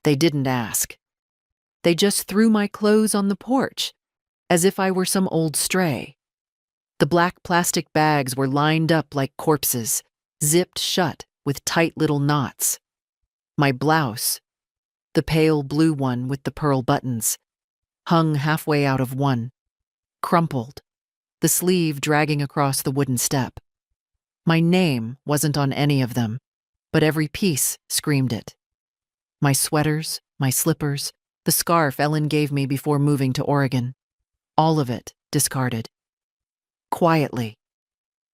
They didn't ask. They just threw my clothes on the porch, as if I were some old stray. The black plastic bags were lined up like corpses, zipped shut with tight little knots. My blouse, the pale blue one with the pearl buttons, hung halfway out of one, crumpled, the sleeve dragging across the wooden step. My name wasn't on any of them, but every piece screamed it. My sweaters, my slippers, the scarf Ellen gave me before moving to Oregon, all of it discarded. Quietly,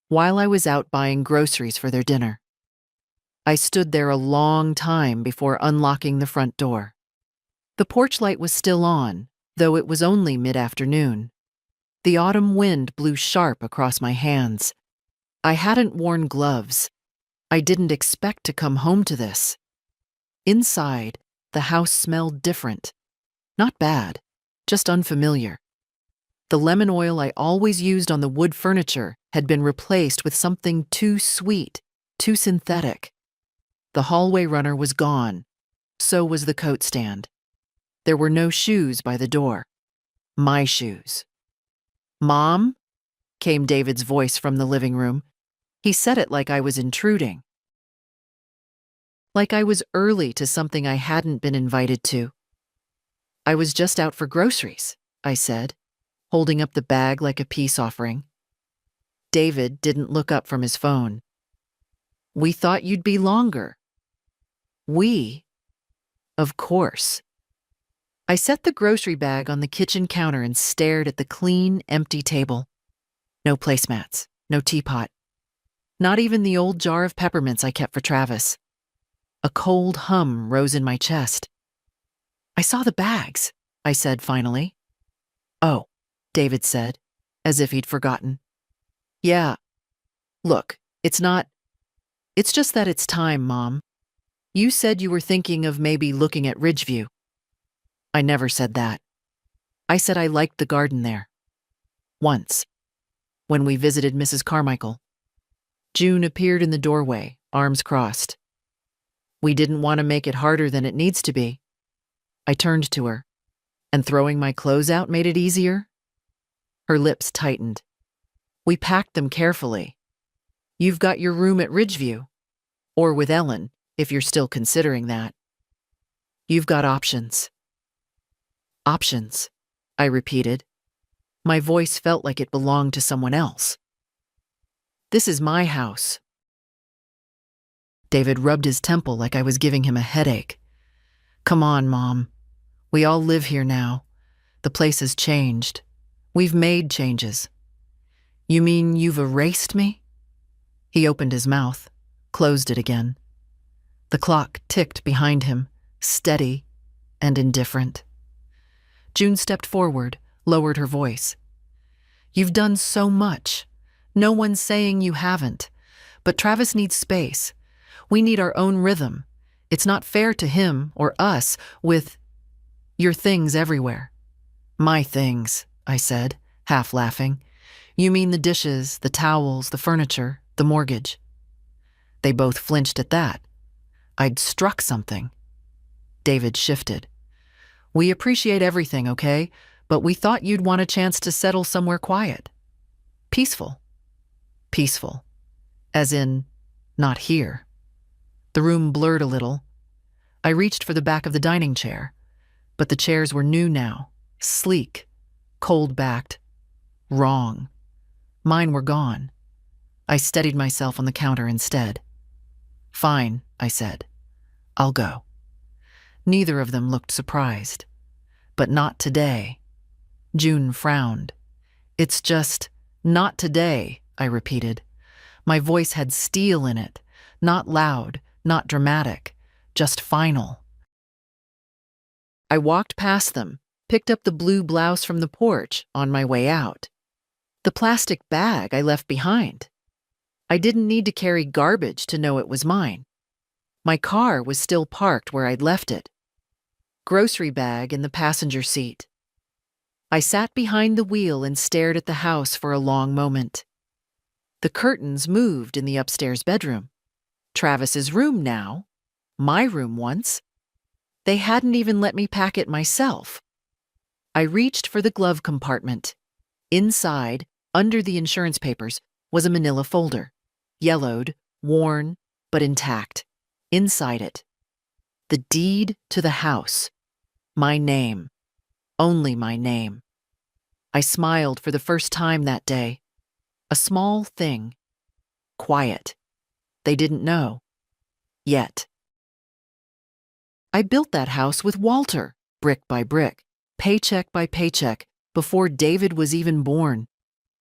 while I was out buying groceries for their dinner. I stood there a long time before unlocking the front door. The porch light was still on, though it was only mid-afternoon. The autumn wind blew sharp across my hands. I hadn't worn gloves. I didn't expect to come home to this. Inside, the house smelled different. Not bad, just unfamiliar. The lemon oil I always used on the wood furniture had been replaced with something too sweet, too synthetic. The hallway runner was gone. So was the coat stand. There were no shoes by the door. My shoes. "Mom?" came David's voice from the living room. He said it like I was intruding. Like I was early to something I hadn't been invited to. "I was just out for groceries," I said, holding up the bag like a peace offering. David didn't look up from his phone. "We thought you'd be longer." "We?" Of course. I set the grocery bag on the kitchen counter and stared at the clean, empty table. No placemats, no teapot. Not even the old jar of peppermints I kept for Travis. A cold hum rose in my chest. "I saw the bags," I said finally. "Oh," David said, as if he'd forgotten. "Yeah. Look, it's just that it's time, Mom. You said you were thinking of maybe looking at Ridgeview." I never said that. I said I liked the garden there. Once, when we visited Mrs. Carmichael. June appeared in the doorway, arms crossed. "We didn't want to make it harder than it needs to be." I turned to her, and throwing my clothes out made it easier. Her lips tightened. "We packed them carefully. You've got your room at Ridgeview, or with Ellen, if you're still considering that. You've got options." "Options," I repeated. My voice felt like it belonged to someone else. "This is my house." David rubbed his temple like I was giving him a headache. "Come on, Mom. We all live here now. The place has changed. We've made changes." "You mean you've erased me?" He opened his mouth, closed it again. The clock ticked behind him, steady and indifferent. June stepped forward, lowered her voice. "You've done so much. No one's saying you haven't. But Travis needs space. We need our own rhythm. It's not fair to him or us with your things everywhere." "My things," I said, half laughing. "You mean the dishes, the towels, the furniture, the mortgage." They both flinched at that. I'd struck something. David shifted. "We appreciate everything, okay? But we thought you'd want a chance to settle somewhere quiet. Peaceful." Peaceful. As in, not here. The room blurred a little. I reached for the back of the dining chair, but the chairs were new now, sleek, cold-backed, wrong. Mine were gone. I steadied myself on the counter instead. "Fine," I said. "I'll go." Neither of them looked surprised. "But not today." June frowned. "It's just, not today," I repeated. My voice had steel in it, not loud, not dramatic, just final. I walked past them, picked up the blue blouse from the porch on my way out. The plastic bag I left behind. I didn't need to carry garbage to know it was mine. My car was still parked where I'd left it. Grocery bag in the passenger seat. I sat behind the wheel and stared at the house for a long moment. The curtains moved in the upstairs bedroom. Travis's room now. My room once. They hadn't even let me pack it myself. I reached for the glove compartment. Inside, under the insurance papers, was a manila folder. Yellowed, worn, but intact. Inside it, the deed to the house. My name. Only my name. I smiled for the first time that day. A small thing. Quiet. They didn't know. Yet. I built that house with Walter, brick by brick, paycheck by paycheck, before David was even born.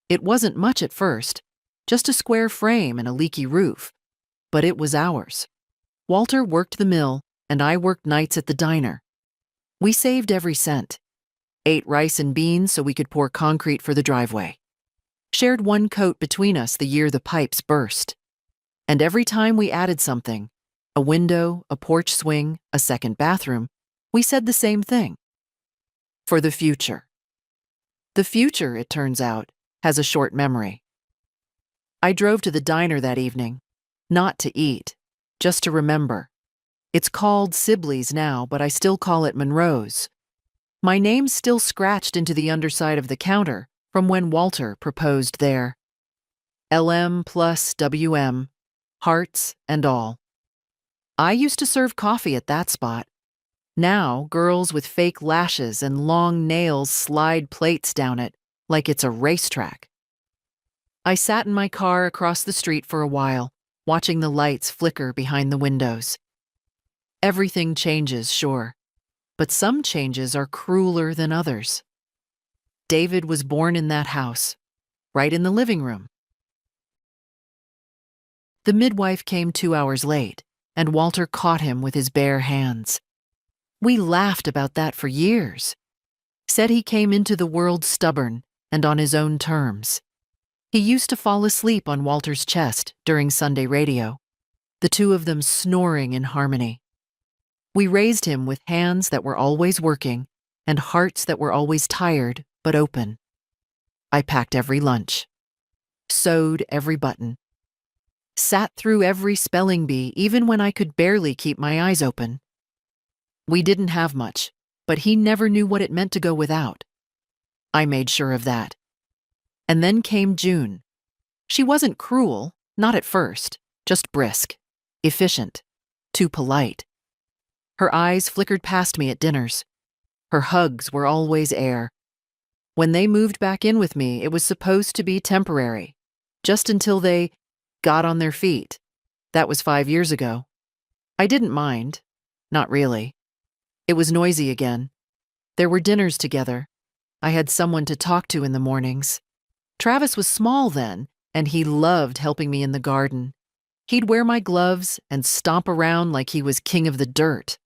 It wasn't much at first, just a square frame and a leaky roof. But it was ours. Walter worked the mill, and I worked nights at the diner. We saved every cent. Ate rice and beans so we could pour concrete for the driveway. Shared one coat between us the year the pipes burst. And every time we added something, a window, a porch swing, a second bathroom, we said the same thing. For the future. The future, it turns out, has a short memory. I drove to the diner that evening, not to eat, just to remember. It's called Sibley's now, but I still call it Monroe's. My name's still scratched into the underside of the counter from when Walter proposed there. LM plus WM, hearts and all. I used to serve coffee at that spot. Now, girls with fake lashes and long nails slide plates down it like it's a racetrack. I sat in my car across the street for a while, watching the lights flicker behind the windows. Everything changes, sure, but some changes are crueler than others. David was born in that house, right in the living room. The midwife came 2 hours late, and Walter caught him with his bare hands. We laughed about that for years. Said he came into the world stubborn and on his own terms. He used to fall asleep on Walter's chest during Sunday radio, the two of them snoring in harmony. We raised him with hands that were always working and hearts that were always tired but open. I packed every lunch, sewed every button, sat through every spelling bee even when I could barely keep my eyes open. We didn't have much, but he never knew what it meant to go without. I made sure of that. And then came June. She wasn't cruel, not at first, just brisk, efficient, too polite. Her eyes flickered past me at dinners. Her hugs were always air. When they moved back in with me, it was supposed to be temporary, just until they got on their feet. That was 5 years ago. I didn't mind, not really. It was noisy again. There were dinners together. I had someone to talk to in the mornings. Travis was small then, and he loved helping me in the garden. He'd wear my gloves and stomp around like he was king of the dirt.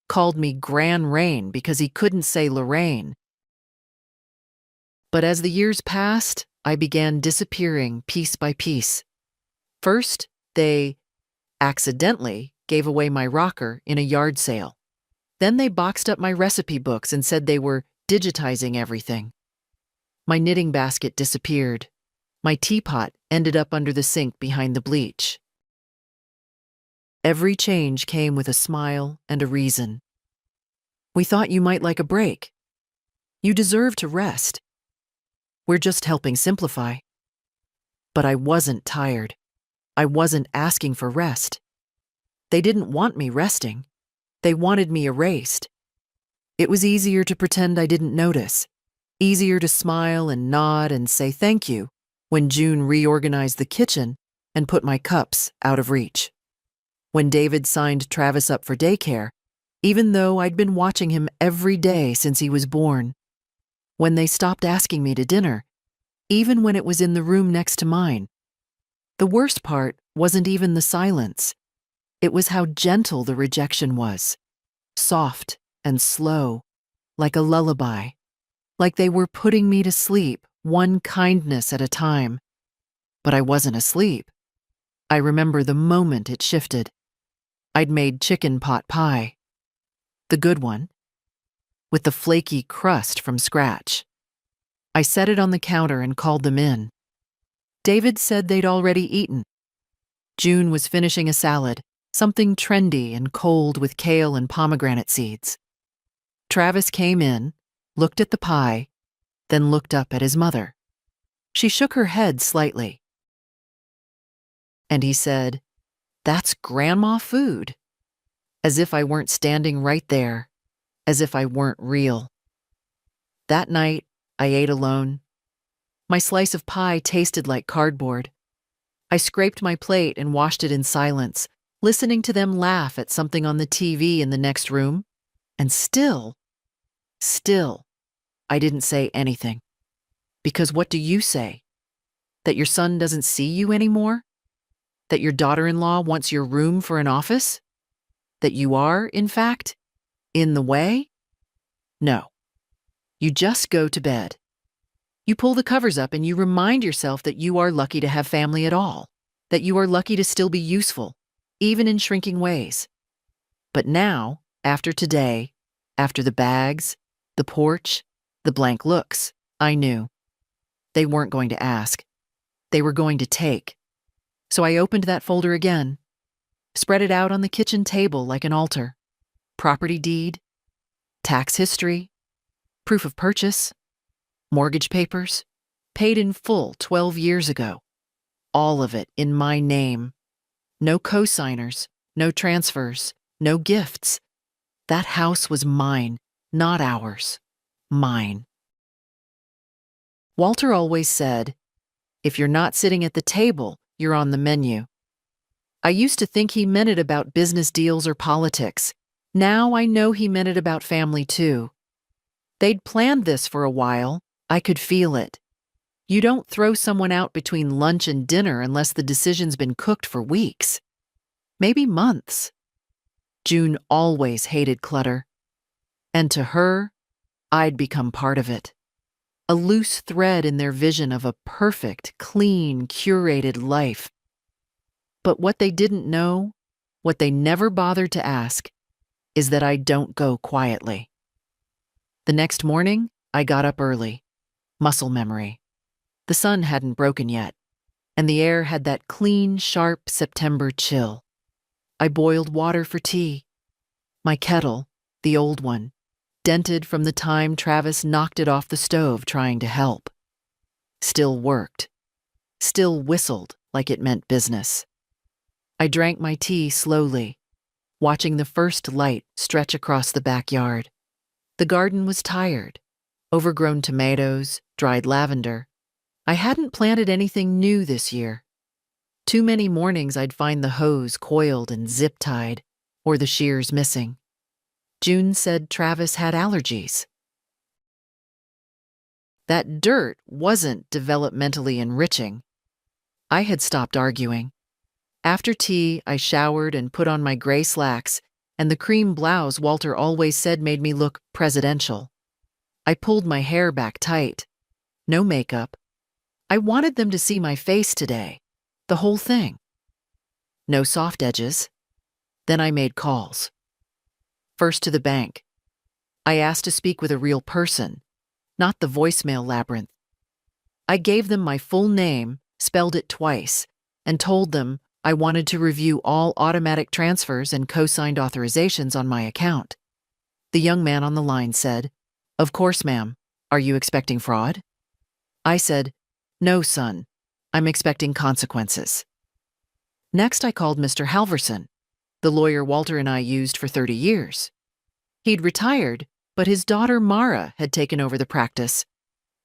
Called me Gran Rain because he couldn't say Lorraine. But as the years passed, I began disappearing piece by piece. First, they accidentally gave away my rocker in a yard sale. Then they boxed up my recipe books and said they were digitizing everything. My knitting basket disappeared. My teapot ended up under the sink behind the bleach. Every change came with a smile and a reason. We thought you might like a break. You deserve to rest. We're just helping simplify. But I wasn't tired. I wasn't asking for rest. They didn't want me resting. They wanted me erased. It was easier to pretend I didn't notice. Easier to smile and nod and say thank you when June reorganized the kitchen and put my cups out of reach. When David signed Travis up for daycare, even though I'd been watching him every day since he was born. When they stopped asking me to dinner, even when it was in the room next to mine. The worst part wasn't even the silence. It was how gentle the rejection was. Soft and slow, like a lullaby. Like they were putting me to sleep, one kindness at a time. But I wasn't asleep. I remember the moment it shifted. I'd made chicken pot pie. The good one, with the flaky crust from scratch. I set it on the counter and called them in. David said they'd already eaten. June was finishing a salad, something trendy and cold with kale and pomegranate seeds. Travis came in, looked at the pie, then looked up at his mother. She shook her head slightly. And he said, "That's grandma food." As if I weren't standing right there, as if I weren't real. That night, I ate alone. My slice of pie tasted like cardboard. I scraped my plate and washed it in silence, listening to them laugh at something on the TV in the next room. And still, I didn't say anything. Because what do you say? That your son doesn't see you anymore? That your daughter-in-law wants your room for an office? That you are, in fact, in the way? No. You just go to bed. You pull the covers up and you remind yourself that you are lucky to have family at all, that you are lucky to still be useful, even in shrinking ways. But now, after today, after the bags, the porch, the blank looks, I knew. They weren't going to ask. They were going to take. So I opened that folder again, spread it out on the kitchen table like an altar. Property deed, tax history, proof of purchase, mortgage papers, paid in full 12 years ago. All of it in my name. No co-signers, no transfers, no gifts. That house was mine, not ours. Mine. Walter always said, "If you're not sitting at the table, you're on the menu." I used to think he meant it about business deals or politics. Now I know he meant it about family too. They'd planned this for a while. I could feel it. You don't throw someone out between lunch and dinner unless the decision's been cooked for weeks. Maybe months. June always hated clutter. And to her, I'd become part of it. A loose thread in their vision of a perfect, clean, curated life. But what they didn't know, what they never bothered to ask, is that I don't go quietly. The next morning, I got up early. Muscle memory. The sun hadn't broken yet, and the air had that clean, sharp September chill. I boiled water for tea. My kettle, the old one, dented from the time Travis knocked it off the stove trying to help. Still worked. Still whistled like it meant business. I drank my tea slowly, watching the first light stretch across the backyard. The garden was tired. Overgrown tomatoes, dried lavender. I hadn't planted anything new this year. Too many mornings I'd find the hose coiled and zip-tied, or the shears missing. June said Travis had allergies. That dirt wasn't developmentally enriching. I had stopped arguing. After tea, I showered and put on my gray slacks and the cream blouse Walter always said made me look presidential. I pulled my hair back tight. No makeup. I wanted them to see my face today. The whole thing. No soft edges. Then I made calls. First to the bank. I asked to speak with a real person, not the voicemail labyrinth. I gave them my full name, spelled it twice, and told them I wanted to review all automatic transfers and co-signed authorizations on my account. The young man on the line said, "Of course, ma'am. Are you expecting fraud?" I said, "No, son. I'm expecting consequences." Next, I called Mr. Halverson, the lawyer Walter and I used for 30 years. He'd retired, but his daughter Mara had taken over the practice.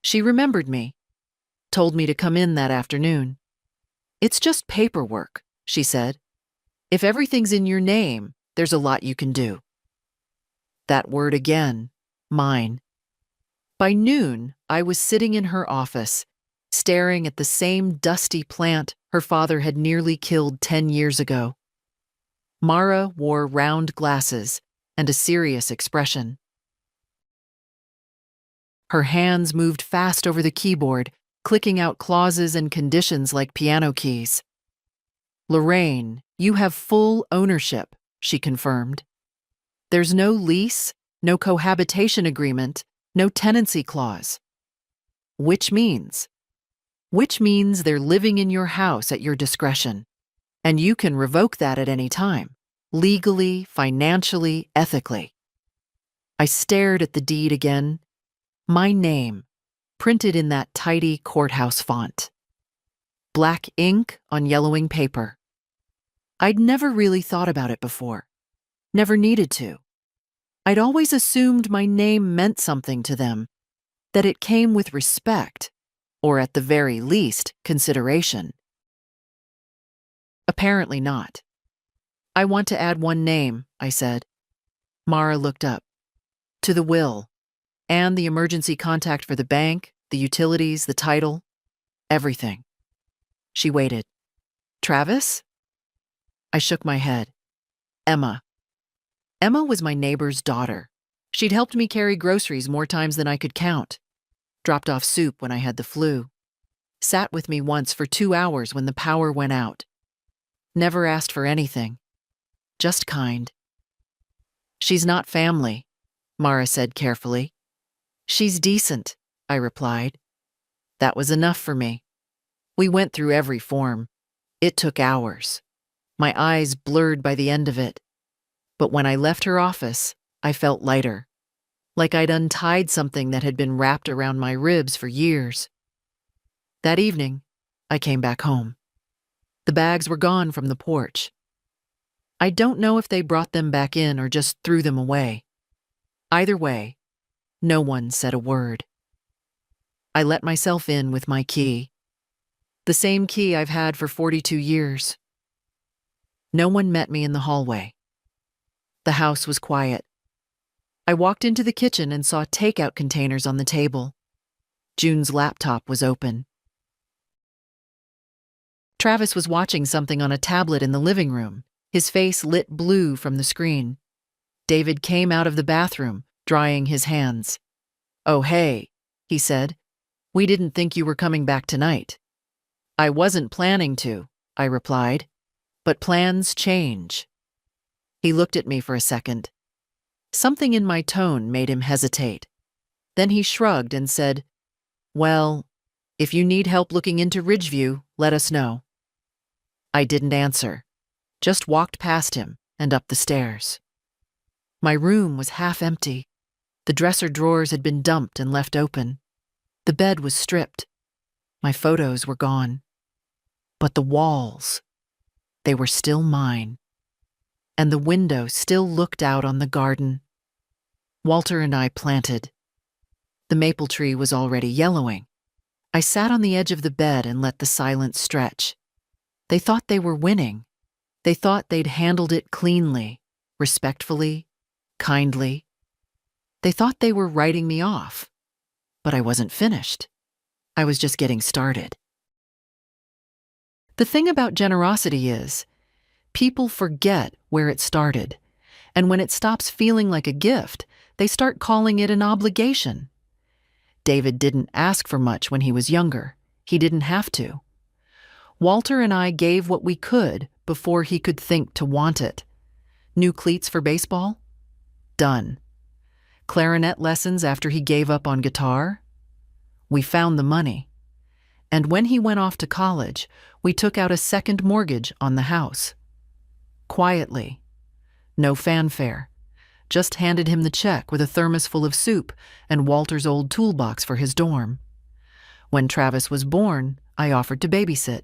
She remembered me, told me to come in that afternoon. "It's just paperwork," she said. "If everything's in your name, there's a lot you can do." That word again, mine. By noon, I was sitting in her office, staring at the same dusty plant her father had nearly killed 10 years ago. Mara wore round glasses and a serious expression. Her hands moved fast over the keyboard, clicking out clauses and conditions like piano keys. "Lorraine, you have full ownership," she confirmed. "There's no lease, no cohabitation agreement, no tenancy clause." Which means they're living in your house at your discretion, and you can revoke that at any time. legally, financially, ethically. I stared at the deed again. My name, printed in that tidy courthouse font. Black ink on yellowing paper. I'd never really thought about it before. Never needed to. I'd always assumed my name meant something to them, that it came with respect, or at the very least, consideration. Apparently not. I want to add one name, I said. Mara looked up. To the will, and the emergency contact for the bank, the utilities, the title, everything. She waited. Travis? I shook my head. Emma. Emma was my neighbor's daughter. She'd helped me carry groceries more times than I could count. Dropped off soup when I had the flu. Sat with me once for 2 hours when the power went out. Never asked for anything. Just kind. She's not family, Mara said carefully. She's decent, I replied. That was enough for me. We went through every form. It took hours. My eyes blurred by the end of it. But when I left her office, I felt lighter. Like I'd untied something that had been wrapped around my ribs for years. That evening, I came back home. The bags were gone from the porch. I don't know if they brought them back in or just threw them away. Either way, no one said a word. I let myself in with my key. The same key I've had for 42 years. No one met me in the hallway. The house was quiet. I walked into the kitchen and saw takeout containers on the table. June's laptop was open. Travis was watching something on a tablet in the living room, his face lit blue from the screen. David came out of the bathroom, drying his hands. Oh, hey, he said. We didn't think you were coming back tonight. I wasn't planning to, I replied. But plans change. He looked at me for a second. Something in my tone made him hesitate. Then he shrugged and said, Well, if you need help looking into Ridgeview, let us know. I didn't answer, just walked past him and up the stairs. My room was half empty. The dresser drawers had been dumped and left open. The bed was stripped. My photos were gone. But the walls, they were still mine. And the window still looked out on the garden. Walter and I planted. The maple tree was already yellowing. I sat on the edge of the bed and let the silence stretch. They thought they were winning. They thought they'd handled it cleanly, respectfully, kindly. They thought they were writing me off. But I wasn't finished. I was just getting started. The thing about generosity is, people forget where it started, and when it stops feeling like a gift, they start calling it an obligation. David didn't ask for much when he was younger. He didn't have to. Walter and I gave what we could before he could think to want it. New cleats for baseball? Done. Clarinet lessons after he gave up on guitar? We found the money. And when he went off to college, we took out a second mortgage on the house. Quietly. No fanfare. Just handed him the check with a thermos full of soup and Walter's old toolbox for his dorm. When Travis was born, I offered to babysit.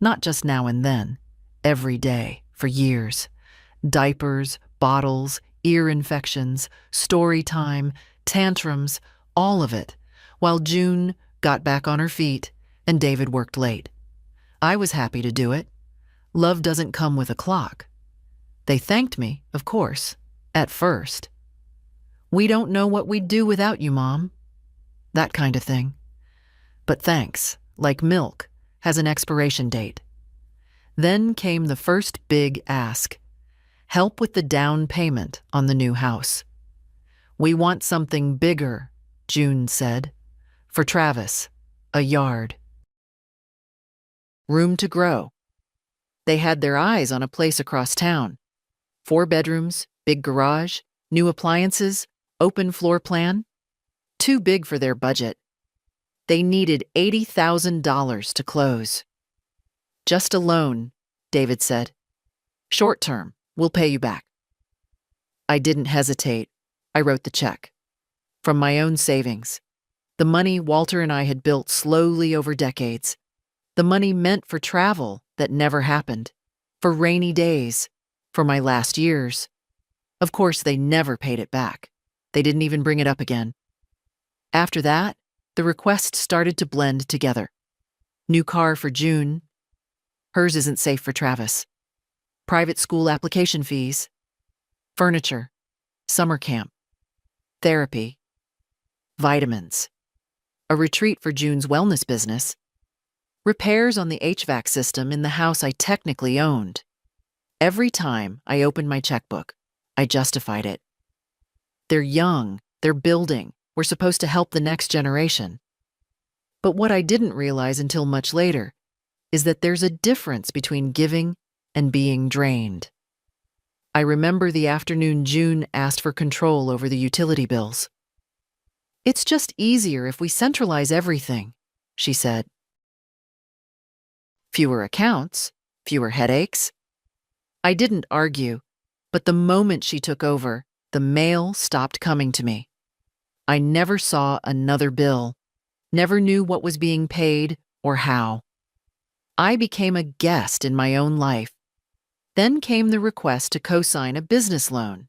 Not just now and then, every day, for years. Diapers, bottles, ear infections, story time, tantrums, all of it, while June got back on her feet and David worked late. I was happy to do it. Love doesn't come with a clock. They thanked me, of course, at first. We don't know what we'd do without you, Mom. That kind of thing. But thanks, like milk, has an expiration date. Then came the first big ask. Help with the down payment on the new house. We want something bigger, June said. For Travis, a yard. Room to grow. They had their eyes on a place across town. 4 bedrooms, big garage, new appliances, open floor plan. Too big for their budget. They needed $80,000 to close. Just a loan, David said. Short term, We'll pay you back." I didn't hesitate. I wrote the check. From my own savings. The money Walter and I had built slowly over decades. The money meant for travel that never happened. For rainy days. For my last years. Of course, they never paid it back. They didn't even bring it up again. After that, the requests started to blend together. New car for June. Hers isn't safe for Travis. Private school application fees. Furniture. Summer camp. Therapy. Vitamins. A retreat for June's wellness business. Repairs on the HVAC system in the house I technically owned. Every time I opened my checkbook, I justified it. They're young, they're building, we're supposed to help the next generation. But what I didn't realize until much later is that there's a difference between giving and being drained. I remember the afternoon June asked for control over the utility bills. "It's just easier if we centralize everything," she said. Fewer accounts, fewer headaches. I didn't argue, but the moment she took over, the mail stopped coming to me. I never saw another bill, never knew what was being paid or how. I became a guest in my own life. Then came the request to co-sign a business loan.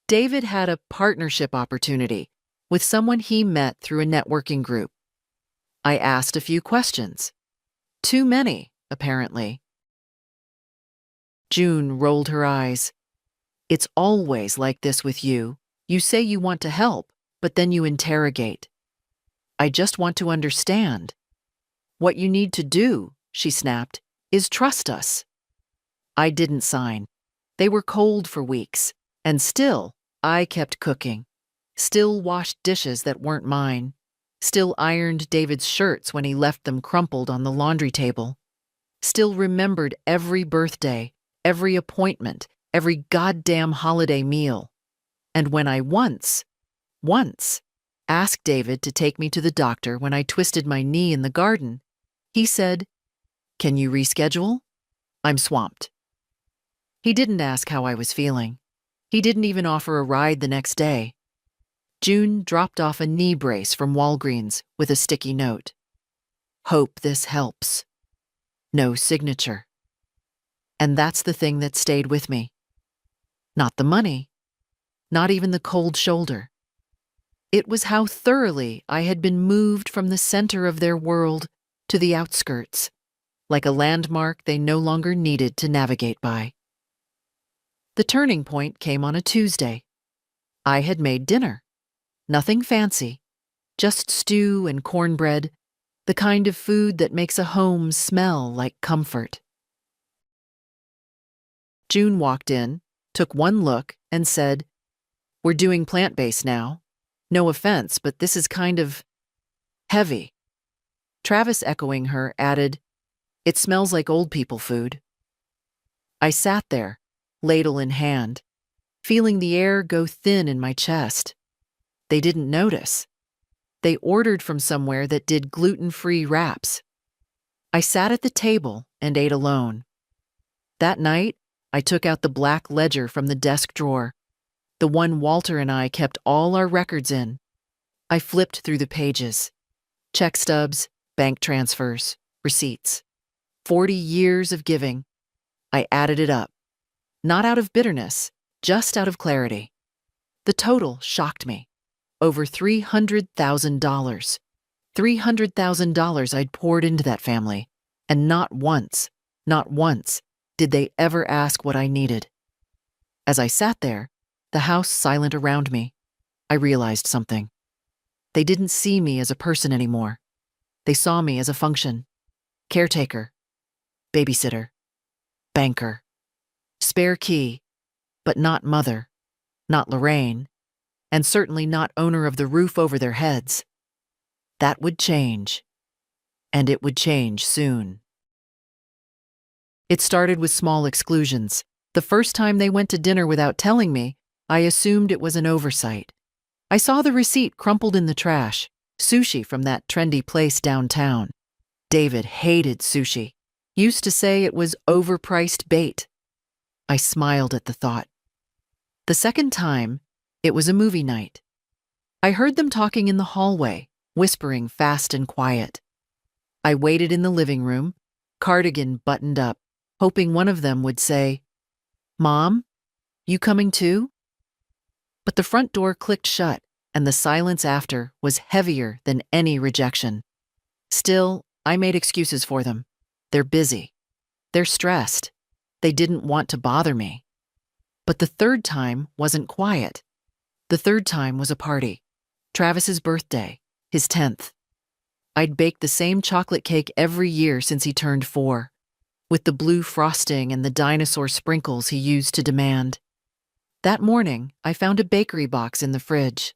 David had a partnership opportunity with someone he met through a networking group. I asked a few questions. Too many, apparently. June rolled her eyes. "It's always like this with you. You say you want to help, but then you interrogate. I just want to understand. What you need to do," she snapped, "is trust us." I didn't sign. They were cold for weeks, and still, I kept cooking. Still washed dishes that weren't mine. Still ironed David's shirts when he left them crumpled on the laundry table. Still remembered every birthday, every appointment, every goddamn holiday meal. And when I once, asked David to take me to the doctor when I twisted my knee in the garden, he said, "Can you reschedule? I'm swamped." He didn't ask how I was feeling. He didn't even offer a ride the next day. June dropped off a knee brace from Walgreens with a sticky note. "Hope this helps." No signature. And that's the thing that stayed with me. Not the money. Not even the cold shoulder. It was how thoroughly I had been moved from the center of their world to the outskirts, like a landmark they no longer needed to navigate by. The turning point came on a Tuesday. I had made dinner. Nothing fancy, just stew and cornbread, the kind of food that makes a home smell like comfort. June walked in, took one look, and said, "We're doing plant-based now. No offense, but this is kind of heavy." Travis, echoing her, added, "It smells like old people food." I sat there, ladle in hand, feeling the air go thin in my chest. They didn't notice. They ordered from somewhere that did gluten-free wraps. I sat at the table and ate alone. That night, I took out the black ledger from the desk drawer, the one Walter and I kept all our records in. I flipped through the pages. Check stubs, bank transfers, receipts. 40 years of giving. I added it up. Not out of bitterness, just out of clarity. The total shocked me. Over $300,000. $300,000 I'd poured into that family, and not once, did they ever ask what I needed. As I sat there, the house silent around me, I realized something. They didn't see me as a person anymore. They saw me as a function. Caretaker. Babysitter. Banker. Spare key, but not mother, not Lorraine, and certainly not owner of the roof over their heads. That would change, and it would change soon. It started with small exclusions. The first time they went to dinner without telling me, I assumed it was an oversight. I saw the receipt crumpled in the trash, sushi from that trendy place downtown. David hated sushi, used to say it was overpriced bait. I smiled at the thought. The second time, it was a movie night. I heard them talking in the hallway, whispering fast and quiet. I waited in the living room, cardigan buttoned up, hoping one of them would say, "Mom, you coming too?" But the front door clicked shut, and the silence after was heavier than any rejection. Still, I made excuses for them. They're busy. They're stressed. They didn't want to bother me. But the third time wasn't quiet. The third time was a party. Travis's birthday, his 10th. I'd baked the same chocolate cake every year since he turned 4, with the blue frosting and the dinosaur sprinkles he used to demand. That morning, I found a bakery box in the fridge.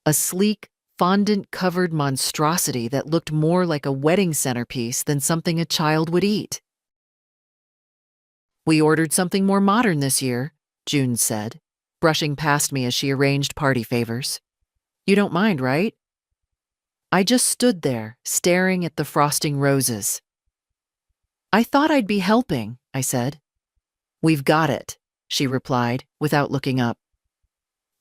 A sleek, fondant-covered monstrosity that looked more like a wedding centerpiece than something a child would eat. "We ordered something more modern this year," June said, brushing past me as she arranged party favors. "You don't mind, right?" I just stood there, staring at the frosting roses. "I thought I'd be helping," I said. "We've got it," she replied, without looking up.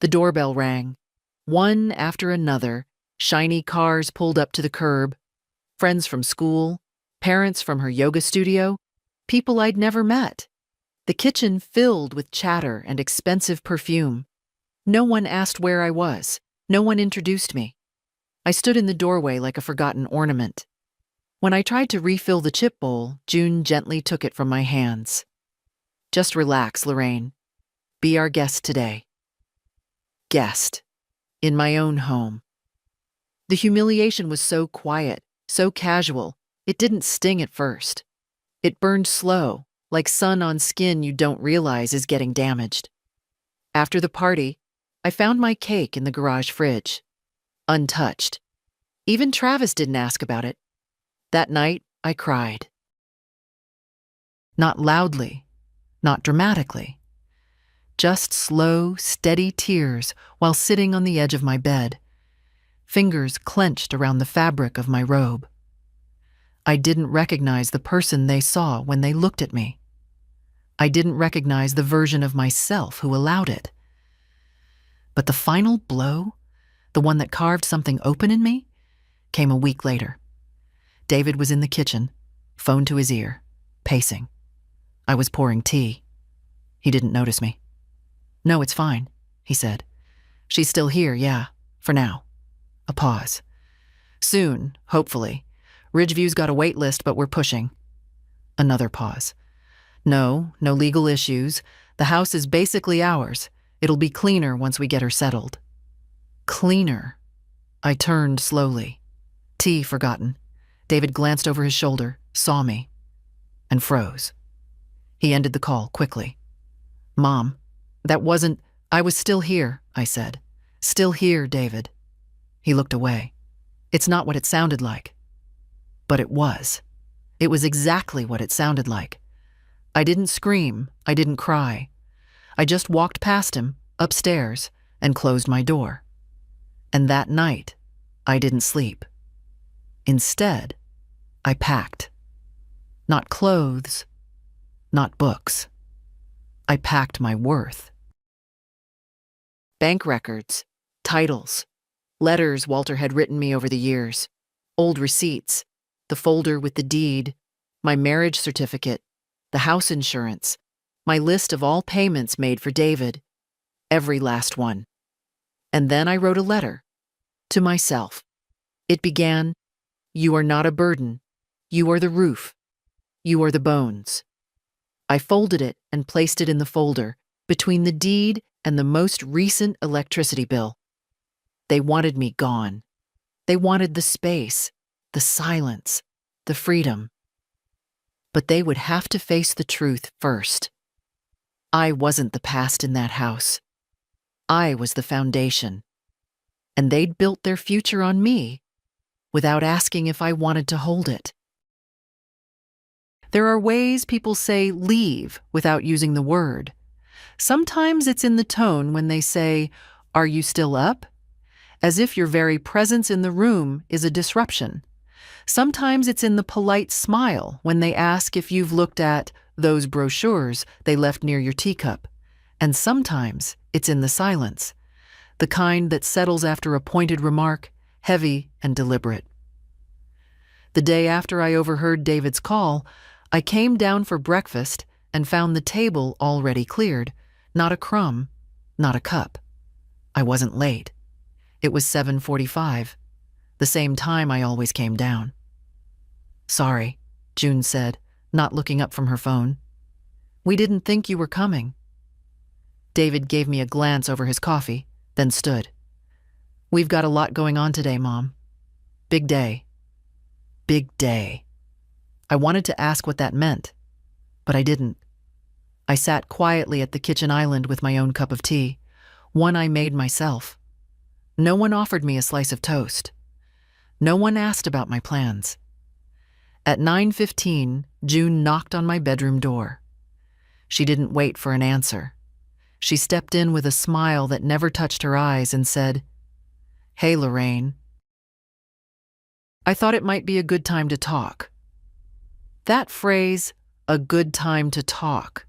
The doorbell rang. One after another, shiny cars pulled up to the curb. Friends from school, parents from her yoga studio, people I'd never met. The kitchen filled with chatter and expensive perfume. No one asked where I was. No one introduced me. I stood in the doorway like a forgotten ornament. When I tried to refill the chip bowl, June gently took it from my hands. "Just relax, Lorraine. Be our guest today." Guest. In my own home. The humiliation was so quiet, so casual, it didn't sting at first. It burned slow, like sun on skin you don't realize is getting damaged. After the party, I found my cake in the garage fridge. Untouched. Even Travis didn't ask about it. That night, I cried. Not loudly, not dramatically. Just slow, steady tears while sitting on the edge of my bed, fingers clenched around the fabric of my robe. I didn't recognize the person they saw when they looked at me. I didn't recognize the version of myself who allowed it. But the final blow, the one that carved something open in me, came a week later. David was in the kitchen, phone to his ear, pacing. I was pouring tea. He didn't notice me. "No, it's fine," he said. "She's still here, yeah, for now." A pause. "Soon, hopefully. Ridgeview's got a wait list, but we're pushing." Another pause. No legal issues. The house is basically ours. It'll be cleaner once we get her settled." Cleaner. I turned slowly. Tea forgotten. David glanced over his shoulder, saw me, and froze. He ended the call quickly. "Mom, that wasn't— I was still here," I said. "Still here, David." He looked away. "It's not what it sounded like." But it was. It was exactly what it sounded like. I didn't scream. I didn't cry. I just walked past him, upstairs, and closed my door. And that night, I didn't sleep. Instead, I packed. Not clothes, not books. I packed my worth. Bank records, titles, letters Walter had written me over the years, old receipts, the folder with the deed, my marriage certificate, the house insurance, my list of all payments made for David, every last one. And then I wrote a letter to myself. It began, "You are not a burden. You are the roof. You are the bones." I folded it and placed it in the folder between the deed and the most recent electricity bill. They wanted me gone. They wanted the space, the silence, the freedom. But they would have to face the truth first. I wasn't the past in that house. I was the foundation. And they'd built their future on me without asking if I wanted to hold it. There are ways people say leave without using the word. Sometimes it's in the tone when they say, "Are you still up?" as if your very presence in the room is a disruption. Sometimes it's in the polite smile when they ask if you've looked at those brochures they left near your teacup. And sometimes it's in the silence, the kind that settles after a pointed remark, heavy and deliberate. The day after I overheard David's call, I came down for breakfast and found the table already cleared, not a crumb, not a cup. I wasn't late. It was 7:45, the same time I always came down. "Sorry," June said, not looking up from her phone. "We didn't think you were coming." David gave me a glance over his coffee, then stood. "We've got a lot going on today, Mom. Big day. Big day." I wanted to ask what that meant, but I didn't. I sat quietly at the kitchen island with my own cup of tea, one I made myself. No one offered me a slice of toast. No one asked about my plans. At 9:15, June knocked on my bedroom door. She didn't wait for an answer. She stepped in with a smile that never touched her eyes and said, "Hey, Lorraine. I thought it might be a good time to talk." That phrase, "a good time to talk,"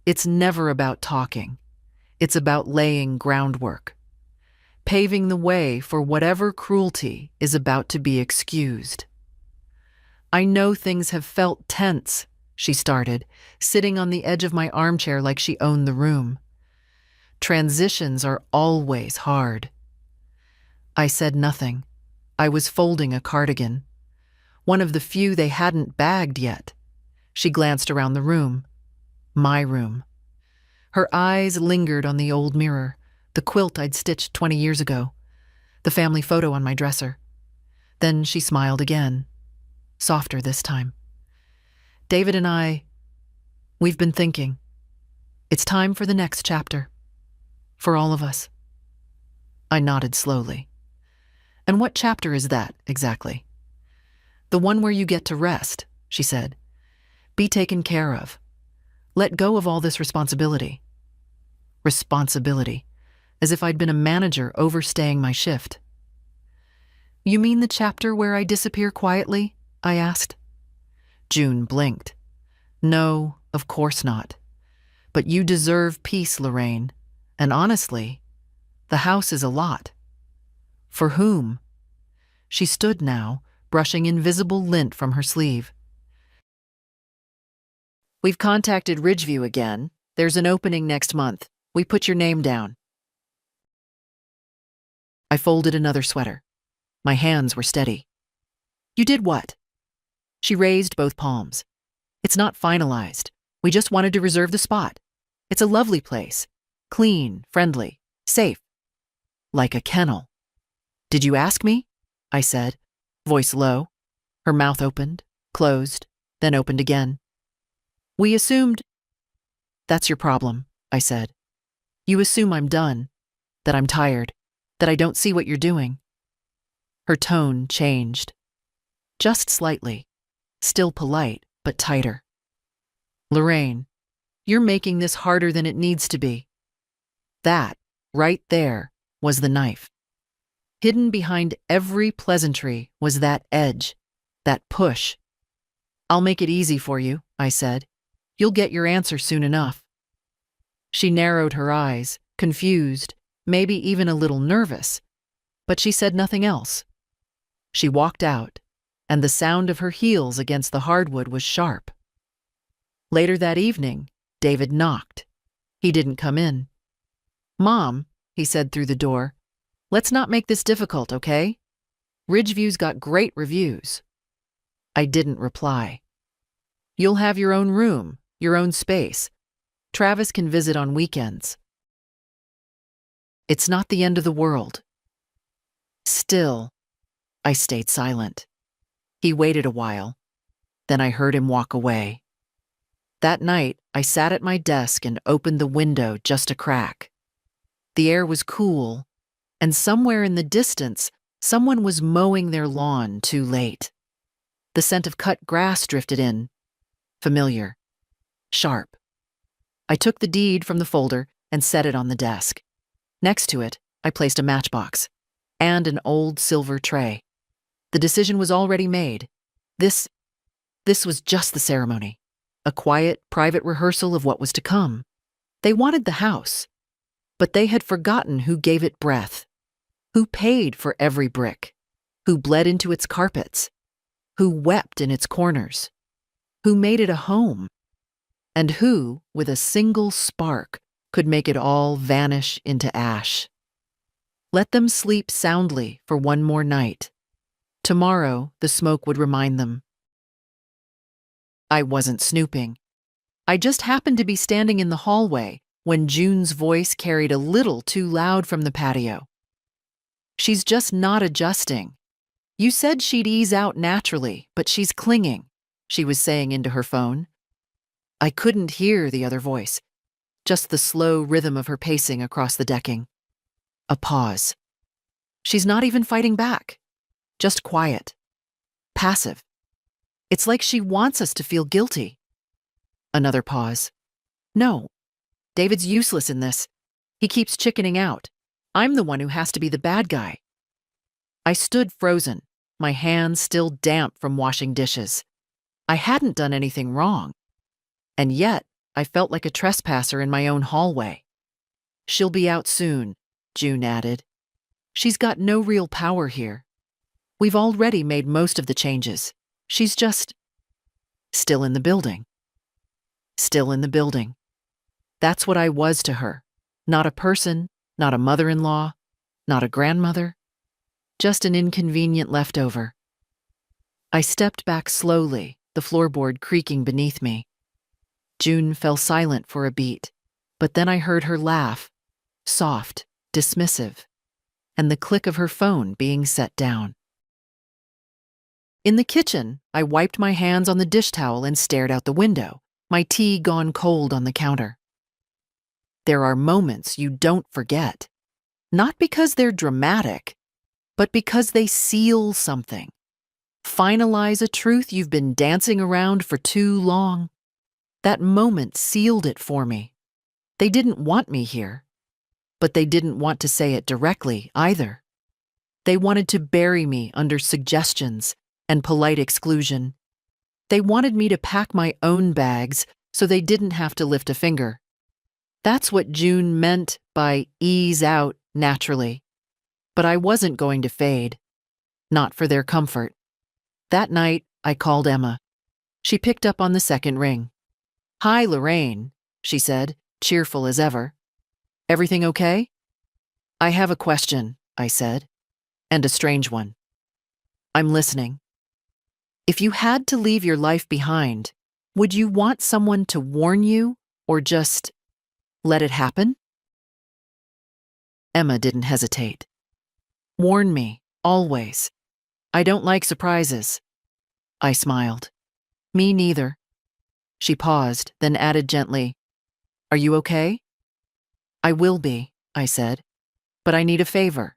it's never about talking. It's about laying groundwork, paving the way for whatever cruelty is about to be excused. "I know things have felt tense," she started, sitting on the edge of my armchair like she owned the room. "Transitions are always hard." I said nothing. I was folding a cardigan, one of the few they hadn't bagged yet. She glanced around the room. My room. Her eyes lingered on the old mirror, the quilt I'd stitched 20 years ago, the family photo on my dresser. Then she smiled again, softer this time. "David and we've been thinking. It's time for the next chapter. For all of us." I nodded slowly. "And what chapter is that, exactly?" "The one where you get to rest," she said. "Be taken care of. Let go of all this responsibility." Responsibility, as if I'd been a manager overstaying my shift. "You mean the chapter where I disappear quietly?" I asked. June blinked. "No, of course not. But you deserve peace, Lorraine. And honestly, the house is a lot." "For whom?" She stood now, brushing invisible lint from her sleeve. "We've contacted Ridgeview again. There's an opening next month. We put your name down." I folded another sweater. My hands were steady. "You did what?" She raised both palms. "It's not finalized. We just wanted to reserve the spot. It's a lovely place. Clean, friendly, safe. Like a kennel." "Did you ask me?" I said, voice low. Her mouth opened, closed, then opened again. "We assumed—" "That's your problem," I said. "You assume I'm done, that I'm tired, that I don't see what you're doing." Her tone changed. Just slightly. Still polite, but tighter. "Lorraine, you're making this harder than it needs to be." That, right there, was the knife. Hidden behind every pleasantry was that edge, that push. "I'll make it easy for you," I said. "You'll get your answer soon enough." She narrowed her eyes, confused, maybe even a little nervous, but she said nothing else. She walked out, and the sound of her heels against the hardwood was sharp. Later that evening, David knocked. He didn't come in. "Mom," he said through the door, "let's not make this difficult, okay? Ridgeview's got great reviews." I didn't reply. "You'll have your own room, your own space. Travis can visit on weekends." It's not the end of the world. Still, I stayed silent. He waited a while. Then I heard him walk away. That night, I sat at my desk and opened the window just a crack. The air was cool, and somewhere in the distance, someone was mowing their lawn too late. The scent of cut grass drifted in. Familiar. Sharp. I took the deed from the folder and set it on the desk. Next to it, I placed a matchbox and an old silver tray. The decision was already made. This was just the ceremony. a quiet, private rehearsal of what was to come. They wanted the house, but they had forgotten who gave it breath, who paid for every brick, who bled into its carpets, who wept in its corners, who made it a home, and who, with a single spark, could make it all vanish into ash. Let them sleep soundly for one more night. Tomorrow, the smoke would remind them. I wasn't snooping. I just happened to be standing in the hallway when June's voice carried a little too loud from the patio. She's just not adjusting. You said she'd ease out naturally, but she's clinging, she was saying into her phone. I couldn't hear the other voice, just the slow rhythm of her pacing across the decking. A pause. She's not even fighting back, just quiet, passive. It's like she wants us to feel guilty. Another pause. No, David's useless in this. He keeps chickening out. I'm the one who has to be the bad guy. I stood frozen, my hands still damp from washing dishes. I hadn't done anything wrong. And yet, I felt like a trespasser in my own hallway. She'll be out soon, June added. She's got no real power here. We've already made most of the changes. She's just still in the building. Still in the building. That's what I was to her. Not a person, not a mother-in-law, not a grandmother, just an inconvenient leftover. I stepped back slowly, the floorboard creaking beneath me. June fell silent for a beat, but then I heard her laugh, soft, dismissive, and the click of her phone being set down. In the kitchen, I wiped my hands on the dish towel and stared out the window, my tea gone cold on the counter. There are moments you don't forget, not because they're dramatic, but because they seal something, finalize a truth you've been dancing around for too long. That moment sealed it for me. They didn't want me here, but they didn't want to say it directly either. They wanted to bury me under suggestions and polite exclusion. They wanted me to pack my own bags so they didn't have to lift a finger. That's what June meant by ease out naturally. But I wasn't going to fade. Not for their comfort. That night, I called Emma. She picked up on the second ring. "Hi, Lorraine," she said, cheerful as ever. "Everything okay?" "I have a question," I said, "and a strange one." "I'm listening." "If you had to leave your life behind, would you want someone to warn you or just let it happen?" Emma didn't hesitate. "Warn me, always. I don't like surprises." I smiled. "Me neither." She paused, then added gently, "Are you okay?" "I will be," I said, "but I need a favor."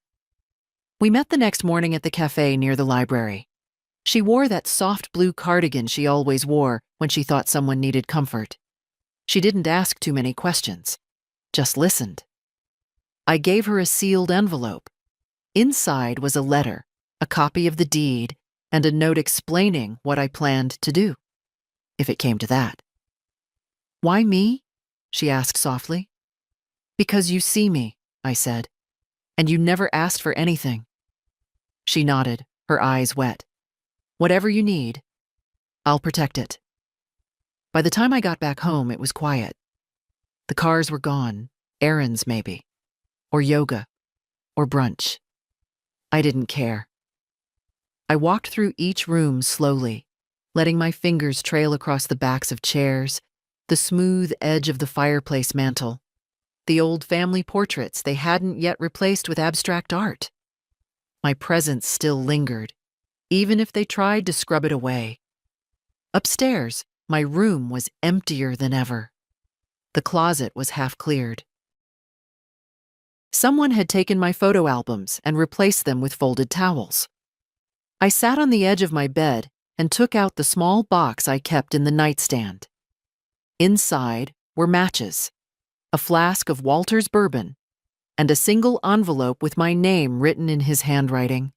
We met the next morning at the cafe near the library. She wore that soft blue cardigan she always wore when she thought someone needed comfort. She didn't ask too many questions, just listened. I gave her a sealed envelope. Inside was a letter, a copy of the deed, and a note explaining what I planned to do, if it came to that. "Why me?" she asked softly. "Because you see me," I said, "and you never asked for anything." She nodded, her eyes wet. "Whatever you need, I'll protect it." By the time I got back home, it was quiet. The cars were gone, errands maybe, or yoga, or brunch. I didn't care. I walked through each room slowly, letting my fingers trail across the backs of chairs, the smooth edge of the fireplace mantel, the old family portraits they hadn't yet replaced with abstract art. My presence still lingered, even if they tried to scrub it away. Upstairs, my room was emptier than ever. The closet was half cleared. Someone had taken my photo albums and replaced them with folded towels. I sat on the edge of my bed and took out the small box I kept in the nightstand. Inside were matches, a flask of Walter's bourbon, and a single envelope with my name written in his handwriting.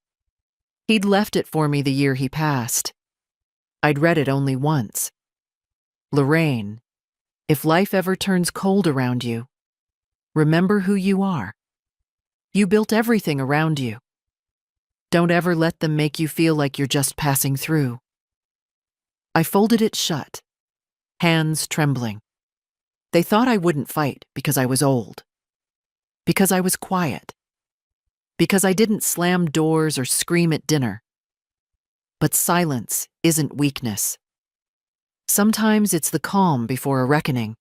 He'd left it for me the year he passed. I'd read it only once. Lorraine, if life ever turns cold around you, remember who you are. You built everything around you. Don't ever let them make you feel like you're just passing through. I folded it shut, hands trembling. They thought I wouldn't fight because I was old, because I was quiet, because I didn't slam doors or scream at dinner. But silence isn't weakness. Sometimes it's the calm before a reckoning,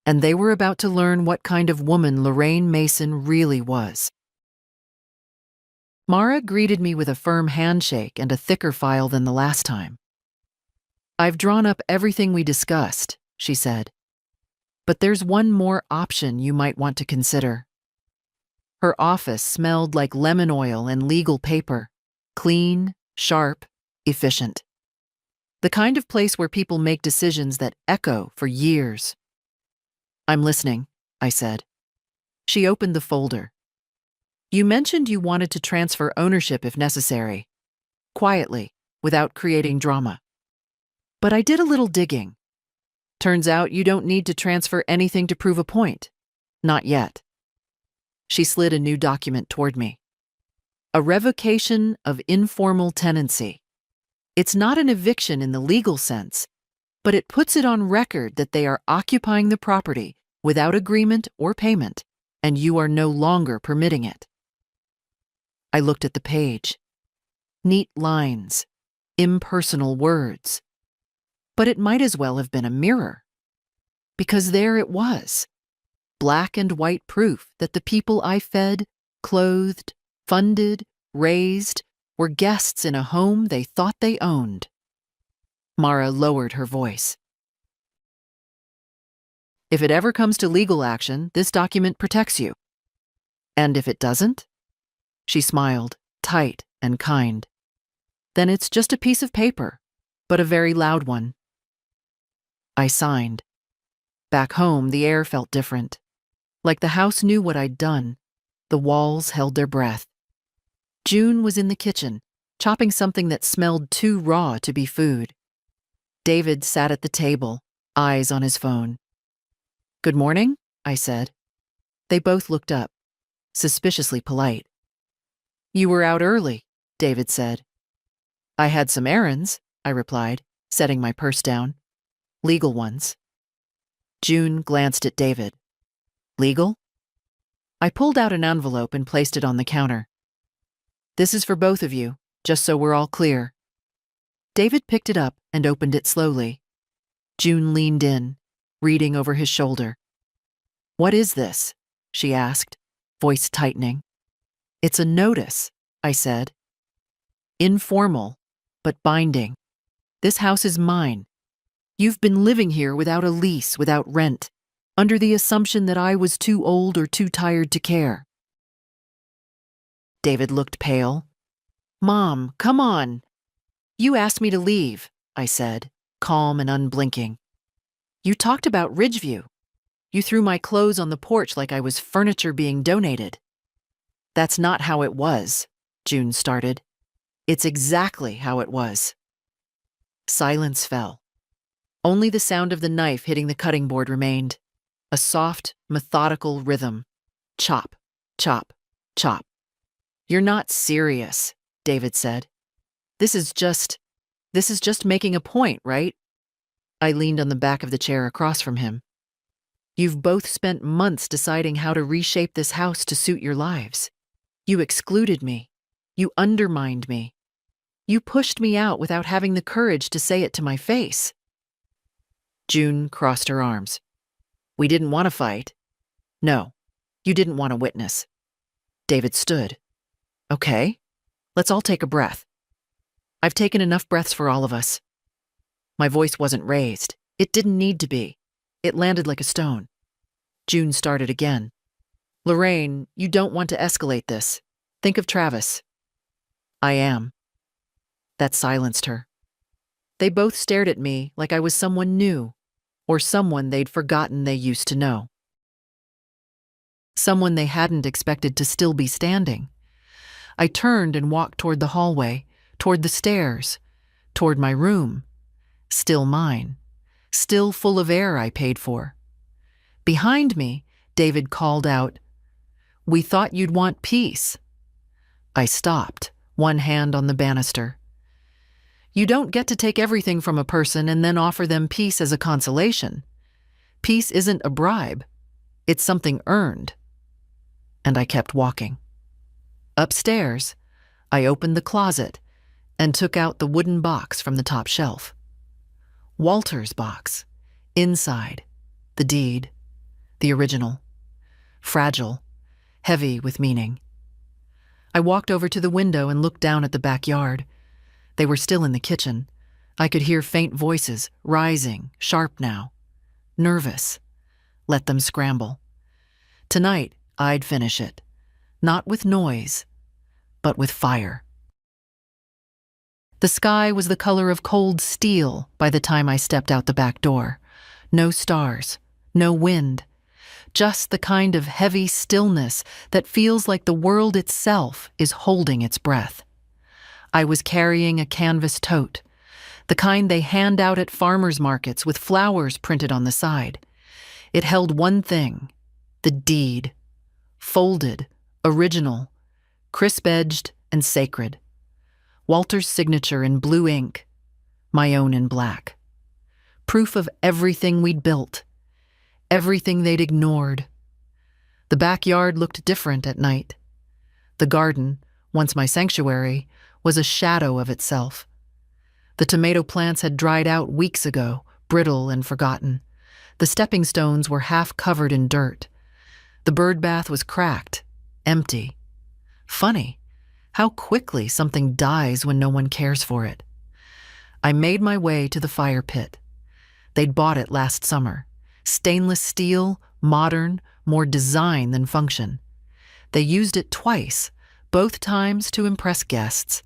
and they were about to learn what kind of woman Lorraine Mason really was. Mara greeted me with a firm handshake and a thicker file than the last time. I've drawn up everything we discussed, she said. But there's one more option you might want to consider. Her office smelled like lemon oil and legal paper, clean, sharp, efficient. The kind of place where people make decisions that echo for years. I'm listening, I said. She opened the folder. You mentioned you wanted to transfer ownership if necessary, quietly, without creating drama. But I did a little digging. Turns out you don't need to transfer anything to prove a point. Not yet. She slid a new document toward me. A revocation of informal tenancy. It's not an eviction in the legal sense, but it puts it on record that they are occupying the property without agreement or payment, and you are no longer permitting it. I looked at the page. Neat lines, impersonal words. But it might as well have been a mirror. Because there it was. Black and white proof that the people I fed, clothed, funded, raised, were guests in a home they thought they owned. Mara lowered her voice. If it ever comes to legal action, this document protects you. And if it doesn't? She smiled, tight and kind. Then it's just a piece of paper, but a very loud one. I signed. Back home, the air felt different. Like the house knew what I'd done. The walls held their breath. June was in the kitchen, chopping something that smelled too raw to be food. David sat at the table, eyes on his phone. Good morning, I said. They both looked up, suspiciously polite. You were out early, David said. I had some errands, I replied, setting my purse down. Legal ones. June glanced at David. Legal? I pulled out an envelope and placed it on the counter. This is for both of you, just so we're all clear. David picked it up and opened it slowly. June leaned in, reading over his shoulder. What is this? She asked, voice tightening. It's a notice, I said. Informal, but binding. This house is mine. You've been living here without a lease, without rent, under the assumption that I was too old or too tired to care. David looked pale. Mom, come on. You asked me to leave, I said, calm and unblinking. You talked about Ridgeview. You threw my clothes on the porch like I was furniture being donated. That's not how it was, June started. It's exactly how it was. Silence fell. Only the sound of the knife hitting the cutting board remained. A soft, methodical rhythm. Chop, chop, chop. You're not serious, David said. This is just making a point, right? I leaned on the back of the chair across from him. You've both spent months deciding how to reshape this house to suit your lives. You excluded me. You undermined me. You pushed me out without having the courage to say it to my face. June crossed her arms. We didn't want to fight. No, you didn't want to witness. David stood. Okay, let's all take a breath. I've taken enough breaths for all of us. My voice wasn't raised. It didn't need to be. It landed like a stone. June started again. Lorraine, you don't want to escalate this. Think of Travis. I am. That silenced her. They both stared at me like I was someone new, or someone they'd forgotten they used to know. Someone they hadn't expected to still be standing. I turned and walked toward the hallway, toward the stairs, toward my room. Still mine. still full of air I paid for. Behind me, David called out, "We thought you'd want peace." I stopped, one hand on the banister. You don't get to take everything from a person and then offer them peace as a consolation. Peace isn't a bribe. It's something earned. And I kept walking. Upstairs, I opened the closet and took out the wooden box from the top shelf. Walter's box. Inside, the deed. The original. Fragile. Heavy with meaning. I walked over to the window and looked down at the backyard. They were still in the kitchen. I could hear faint voices, rising, sharp now. Nervous. Let them scramble. Tonight, I'd finish it. Not with noise, but with fire. The sky was the color of cold steel by the time I stepped out the back door. No stars, no wind. Just the kind of heavy stillness that feels like the world itself is holding its breath. I was carrying a canvas tote, the kind they hand out at farmers' markets with flowers printed on the side. It held one thing, the deed. Folded, original, crisp-edged and sacred. Walter's signature in blue ink, my own in black. Proof of everything we'd built, everything they'd ignored. The backyard looked different at night. The garden, once my sanctuary, was a shadow of itself. The tomato plants had dried out weeks ago, brittle and forgotten. The stepping stones were half covered in dirt. The bird bath was cracked, empty. Funny, how quickly something dies when no one cares for it. I made my way to the fire pit. They'd bought it last summer. Stainless steel, modern, more design than function. They used it twice, both times to impress guests.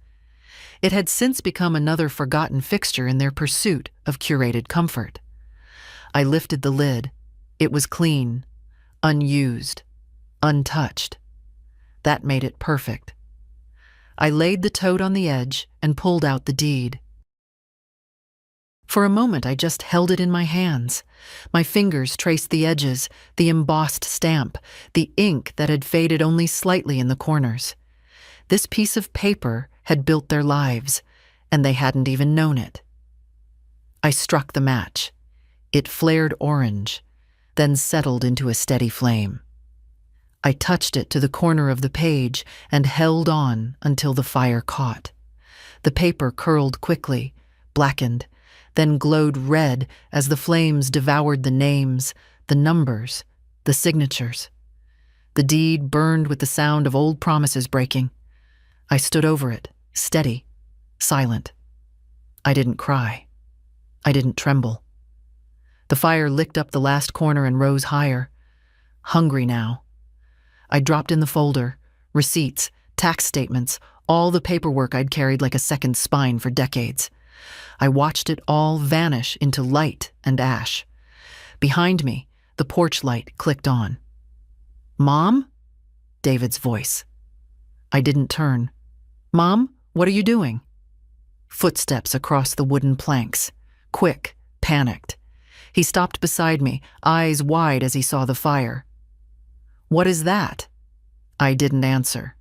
It had since become another forgotten fixture in their pursuit of curated comfort. I lifted the lid. It was clean, unused, untouched. That made it perfect. I laid the tote on the edge and pulled out the deed. For a moment, I just held it in my hands. My fingers traced the edges, the embossed stamp, the ink that had faded only slightly in the corners. This piece of paper had built their lives, and they hadn't even known it. I struck the match. It flared orange, then settled into a steady flame. I touched it to the corner of the page and held on until the fire caught. The paper curled quickly, blackened, then glowed red as the flames devoured the names, the numbers, the signatures. The deed burned with the sound of old promises breaking. I stood over it, steady, silent. I didn't cry. I didn't tremble. The fire licked up the last corner and rose higher. Hungry now. I dropped in the folder, receipts, tax statements, all the paperwork I'd carried like a second spine for decades. I watched it all vanish into light and ash. Behind me, the porch light clicked on. "Mom?" David's voice. I didn't turn. "Mom, what are you doing?" Footsteps across the wooden planks. Quick, panicked. He stopped beside me, eyes wide as he saw the fire. "What is that?" I didn't answer.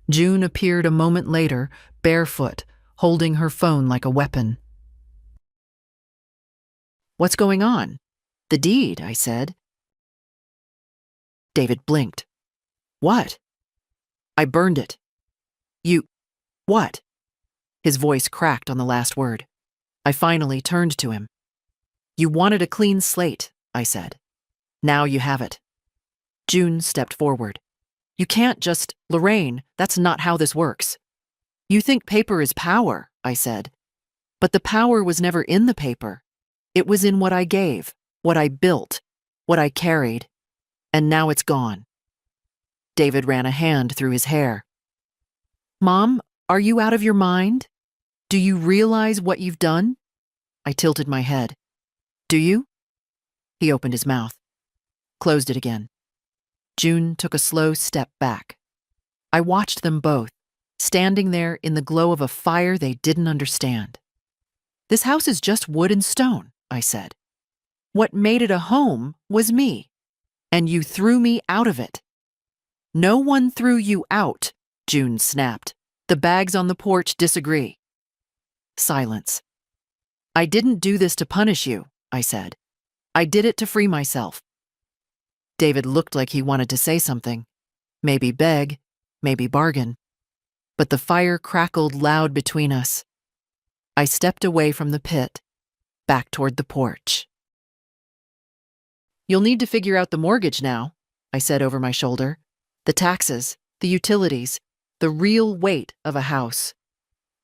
June appeared a moment later, barefoot, holding her phone like a weapon. "What's going on?" "The deed," I said. David blinked. "What?" "I burned it." "You... what?" His voice cracked on the last word. I finally turned to him. "You wanted a clean slate," I said. "Now you have it." June stepped forward. "You can't just... Lorraine, that's not how this works." "You think paper is power," I said. "But the power was never in the paper. It was in what I gave, what I built, what I carried. And now it's gone." David ran a hand through his hair. "Mom, are you out of your mind? Do you realize what you've done?" I tilted my head. "Do you?" He opened his mouth, closed it again. June took a slow step back. I watched them both, standing there in the glow of a fire they didn't understand. "This house is just wood and stone," I said. What made it a home was me, and you threw me out of it. No one threw you out, June snapped. The bags on the porch disagree. Silence. I didn't do this to punish you, I said. I did it to free myself. David looked like he wanted to say something. Maybe beg, maybe bargain. But the fire crackled loud between us. I stepped away from the pit, back toward the porch. You'll need to figure out the mortgage now, I said over my shoulder. The taxes, the utilities, the real weight of a house.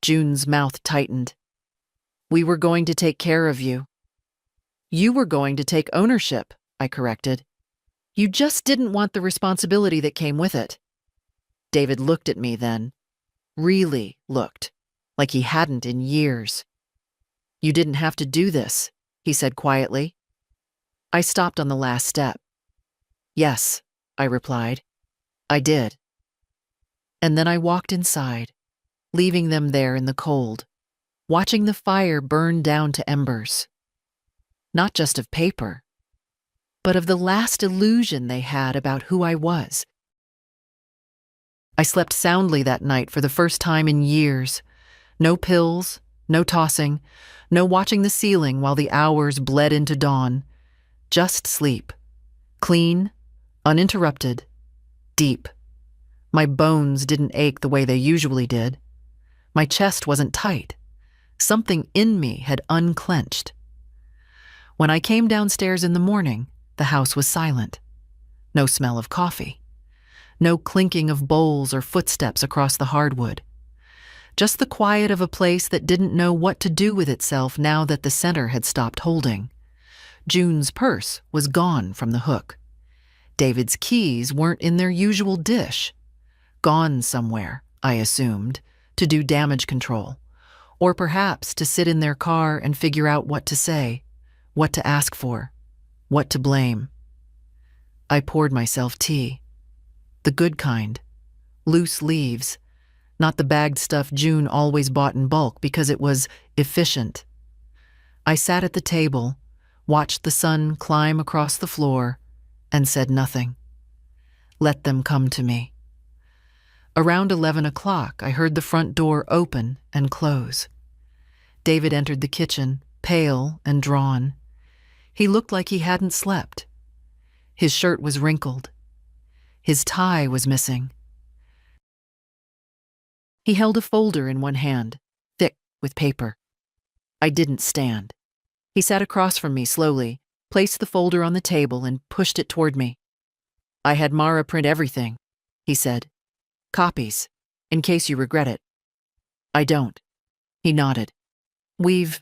June's mouth tightened. We were going to take care of you. You were going to take ownership, I corrected. You just didn't want the responsibility that came with it. David looked at me then. Really looked, like he hadn't in years. You didn't have to do this, he said quietly. I stopped on the last step. Yes, I replied. I did. And then I walked inside, leaving them there in the cold, watching the fire burn down to embers. Not just of paper, but of the last illusion they had about who I was. I slept soundly that night for the first time in years. No pills, no tossing, no watching the ceiling while the hours bled into dawn. Just sleep. Clean, uninterrupted, deep. My bones didn't ache the way they usually did. My chest wasn't tight. Something in me had unclenched. When I came downstairs in the morning, the house was silent. No smell of coffee. No clinking of bowls or footsteps across the hardwood. Just the quiet of a place that didn't know what to do with itself now that the center had stopped holding. June's purse was gone from the hook. David's keys weren't in their usual dish. Gone somewhere, I assumed, to do damage control. Or perhaps to sit in their car and figure out what to say, what to ask for, what to blame. I poured myself tea. The good kind. Loose leaves. Not the bagged stuff June always bought in bulk because it was efficient. I sat at the table, watched the sun climb across the floor, and said nothing. Let them come to me. Around 11 o'clock, I heard the front door open and close. David entered the kitchen, pale and drawn. He looked like he hadn't slept. His shirt was wrinkled. His tie was missing. He held a folder in one hand, thick with paper. I didn't stand. He sat across from me slowly, placed the folder on the table, and pushed it toward me. I had Mara print everything, he said. Copies, in case you regret it. I don't. He nodded. We've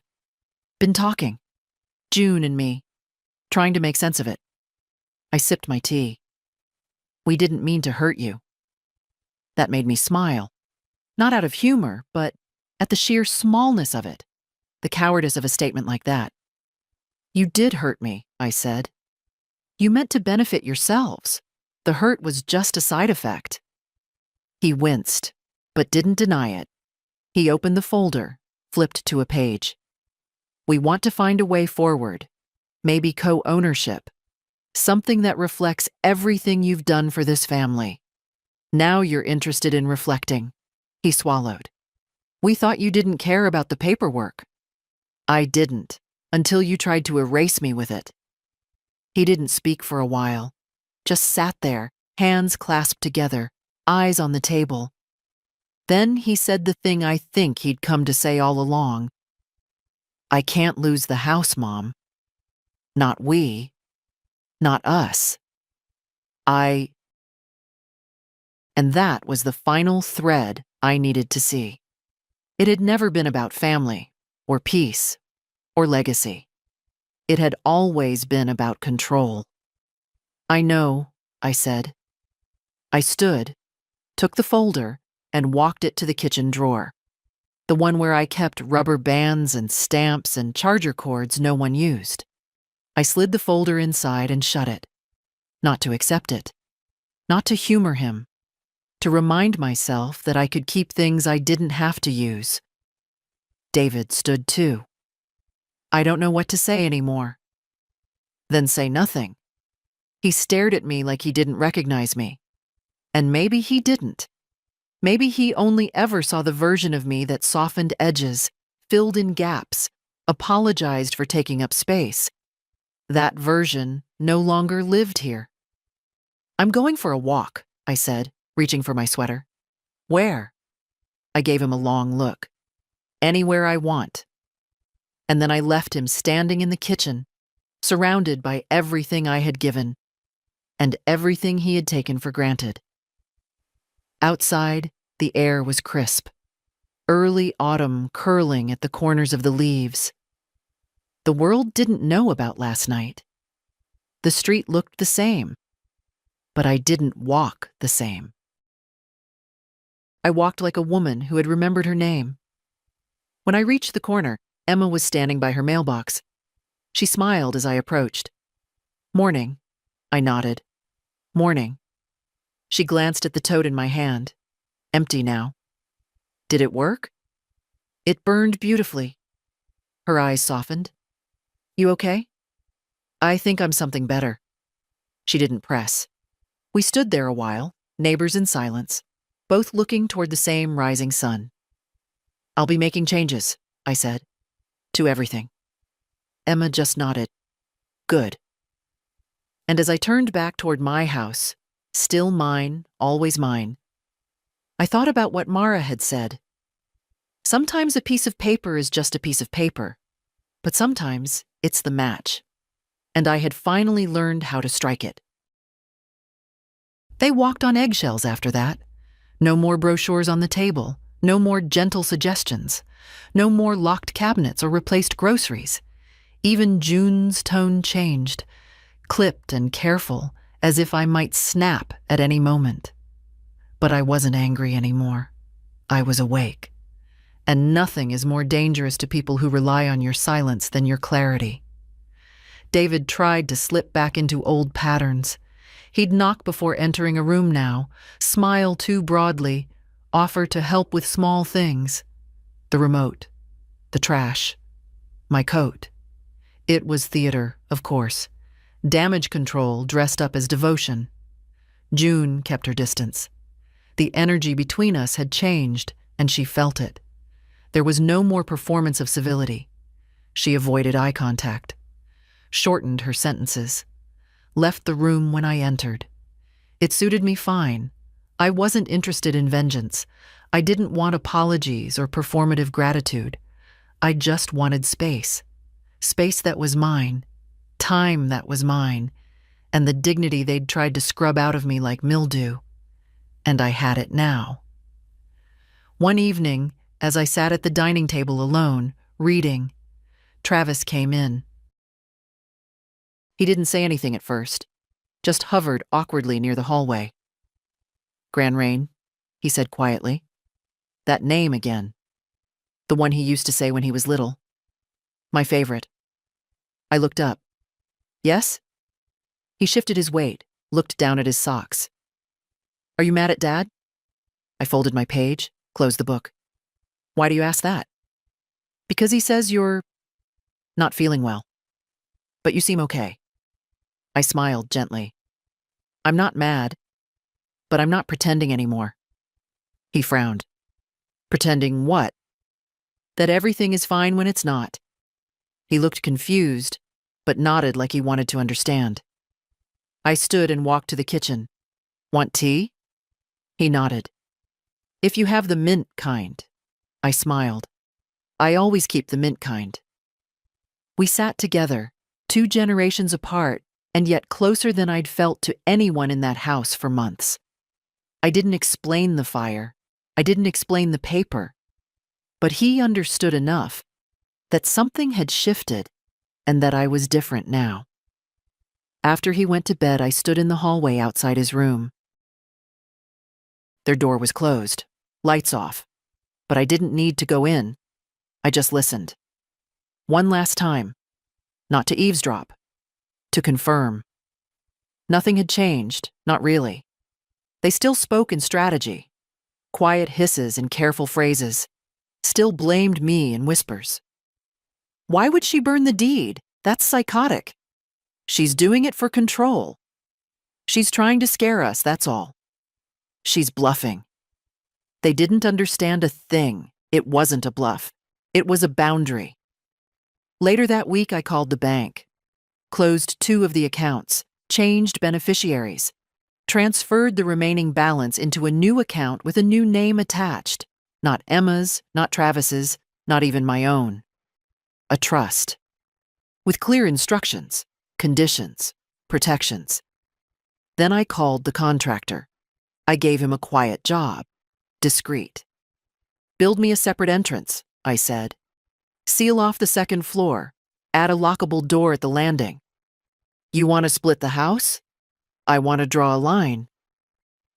been talking. June and me, trying to make sense of it. I sipped my tea. We didn't mean to hurt you. That made me smile. Not out of humor, but at the sheer smallness of it. The cowardice of a statement like that. You did hurt me, I said. You meant to benefit yourselves. The hurt was just a side effect. He winced, but didn't deny it. He opened the folder, flipped to a page. We want to find a way forward. Maybe co-ownership. Something that reflects everything you've done for this family. Now you're interested in reflecting. He swallowed. We thought you didn't care about the paperwork. I didn't, until you tried to erase me with it. He didn't speak for a while, just sat there, hands clasped together, eyes on the table. Then he said the thing I think he'd come to say all along. I can't lose the house, Mom. Not we. Not us. And that was the final thread I needed to see. It had never been about family, or peace, or legacy. It had always been about control. I know, I said. I stood, took the folder, and walked it to the kitchen drawer, the one where I kept rubber bands and stamps and charger cords no one used. I slid the folder inside and shut it. Not to accept it. Not to humor him. To remind myself that I could keep things I didn't have to use. David stood too. I don't know what to say anymore. then say nothing. He stared at me like he didn't recognize me. And maybe he didn't. Maybe he only ever saw the version of me that softened edges, filled in gaps, apologized for taking up space. That version no longer lived here. "I'm going for a walk," I said, reaching for my sweater. "Where?" I gave him a long look. "Anywhere I want." And then I left him standing in the kitchen, surrounded by everything I had given, and everything he had taken for granted. Outside, the air was crisp, early autumn curling at the corners of the leaves. The world didn't know about last night. The street looked the same, but I didn't walk the same. I walked like a woman who had remembered her name. When I reached the corner, Emma was standing by her mailbox. She smiled as I approached. "Morning," I nodded. "Morning." She glanced at the toad in my hand. Empty now. "Did it work?" "It burned beautifully." Her eyes softened. "You okay?" "I think I'm something better." She didn't press. We stood there a while, neighbors in silence, both looking toward the same rising sun. "I'll be making changes," I said. "To everything." Emma just nodded. "Good." And as I turned back toward my house, still mine, always mine, I thought about what Mara had said. Sometimes a piece of paper is just a piece of paper, but sometimes it's the match. And I had finally learned how to strike it. They walked on eggshells after that. No more brochures on the table, no more gentle suggestions, no more locked cabinets or replaced groceries. Even June's tone changed, clipped and careful, as if I might snap at any moment. But I wasn't angry anymore. I was awake. And nothing is more dangerous to people who rely on your silence than your clarity. David tried to slip back into old patterns. He'd knock before entering a room now, smile too broadly, offer to help with small things. The remote, the trash, my coat. It was theater, of course. Damage control dressed up as devotion. June kept her distance. The energy between us had changed, and she felt it. There was no more performance of civility. She avoided eye contact, shortened her sentences, left the room when I entered. It suited me fine. I wasn't interested in vengeance. I didn't want apologies or performative gratitude. I just wanted space. Space that was mine, time that was mine, and the dignity they'd tried to scrub out of me like mildew. And I had it now. One evening, as I sat at the dining table alone, reading, Travis came in. He didn't say anything at first, just hovered awkwardly near the hallway. "Gran Rain," he said quietly. That name again. The one he used to say when he was little. My favorite. I looked up. "Yes?" He shifted his weight, looked down at his socks. "Are you mad at Dad?" I folded my page, closed the book. "Why do you ask that?" "Because he says you're not feeling well. But you seem okay." I smiled gently. "I'm not mad, but I'm not pretending anymore." He frowned. "Pretending what?" "That everything is fine when it's not." He looked confused, but nodded like he wanted to understand. I stood and walked to the kitchen. "Want tea?" He nodded. "If you have the mint kind." I smiled. "I always keep the mint kind." We sat together, 2 generations apart, and yet closer than I'd felt to anyone in that house for months. I didn't explain the fire. I didn't explain the paper. But he understood enough that something had shifted and that I was different now. After he went to bed, I stood in the hallway outside his room. Their door was closed, lights off, but I didn't need to go in. I just listened. One last time, not to eavesdrop, to confirm. Nothing had changed, not really. They still spoke in strategy, quiet hisses and careful phrases, still blamed me in whispers. "Why would she burn the deed? That's psychotic." She's doing it for control. She's trying to scare us, that's all. She's bluffing. They didn't understand a thing. It wasn't a bluff. It was a boundary. Later that week, I called the bank, closed 2 of the accounts, changed beneficiaries, transferred the remaining balance into a new account with a new name attached. Not Emma's, not Travis's, not even my own. A trust. With clear instructions, conditions, protections. Then I called the contractor. I gave him a quiet job, discreet. Build me a separate entrance, I said. Seal off the 2nd floor. Add a lockable door at the landing. You want to split the house? I want to draw a line.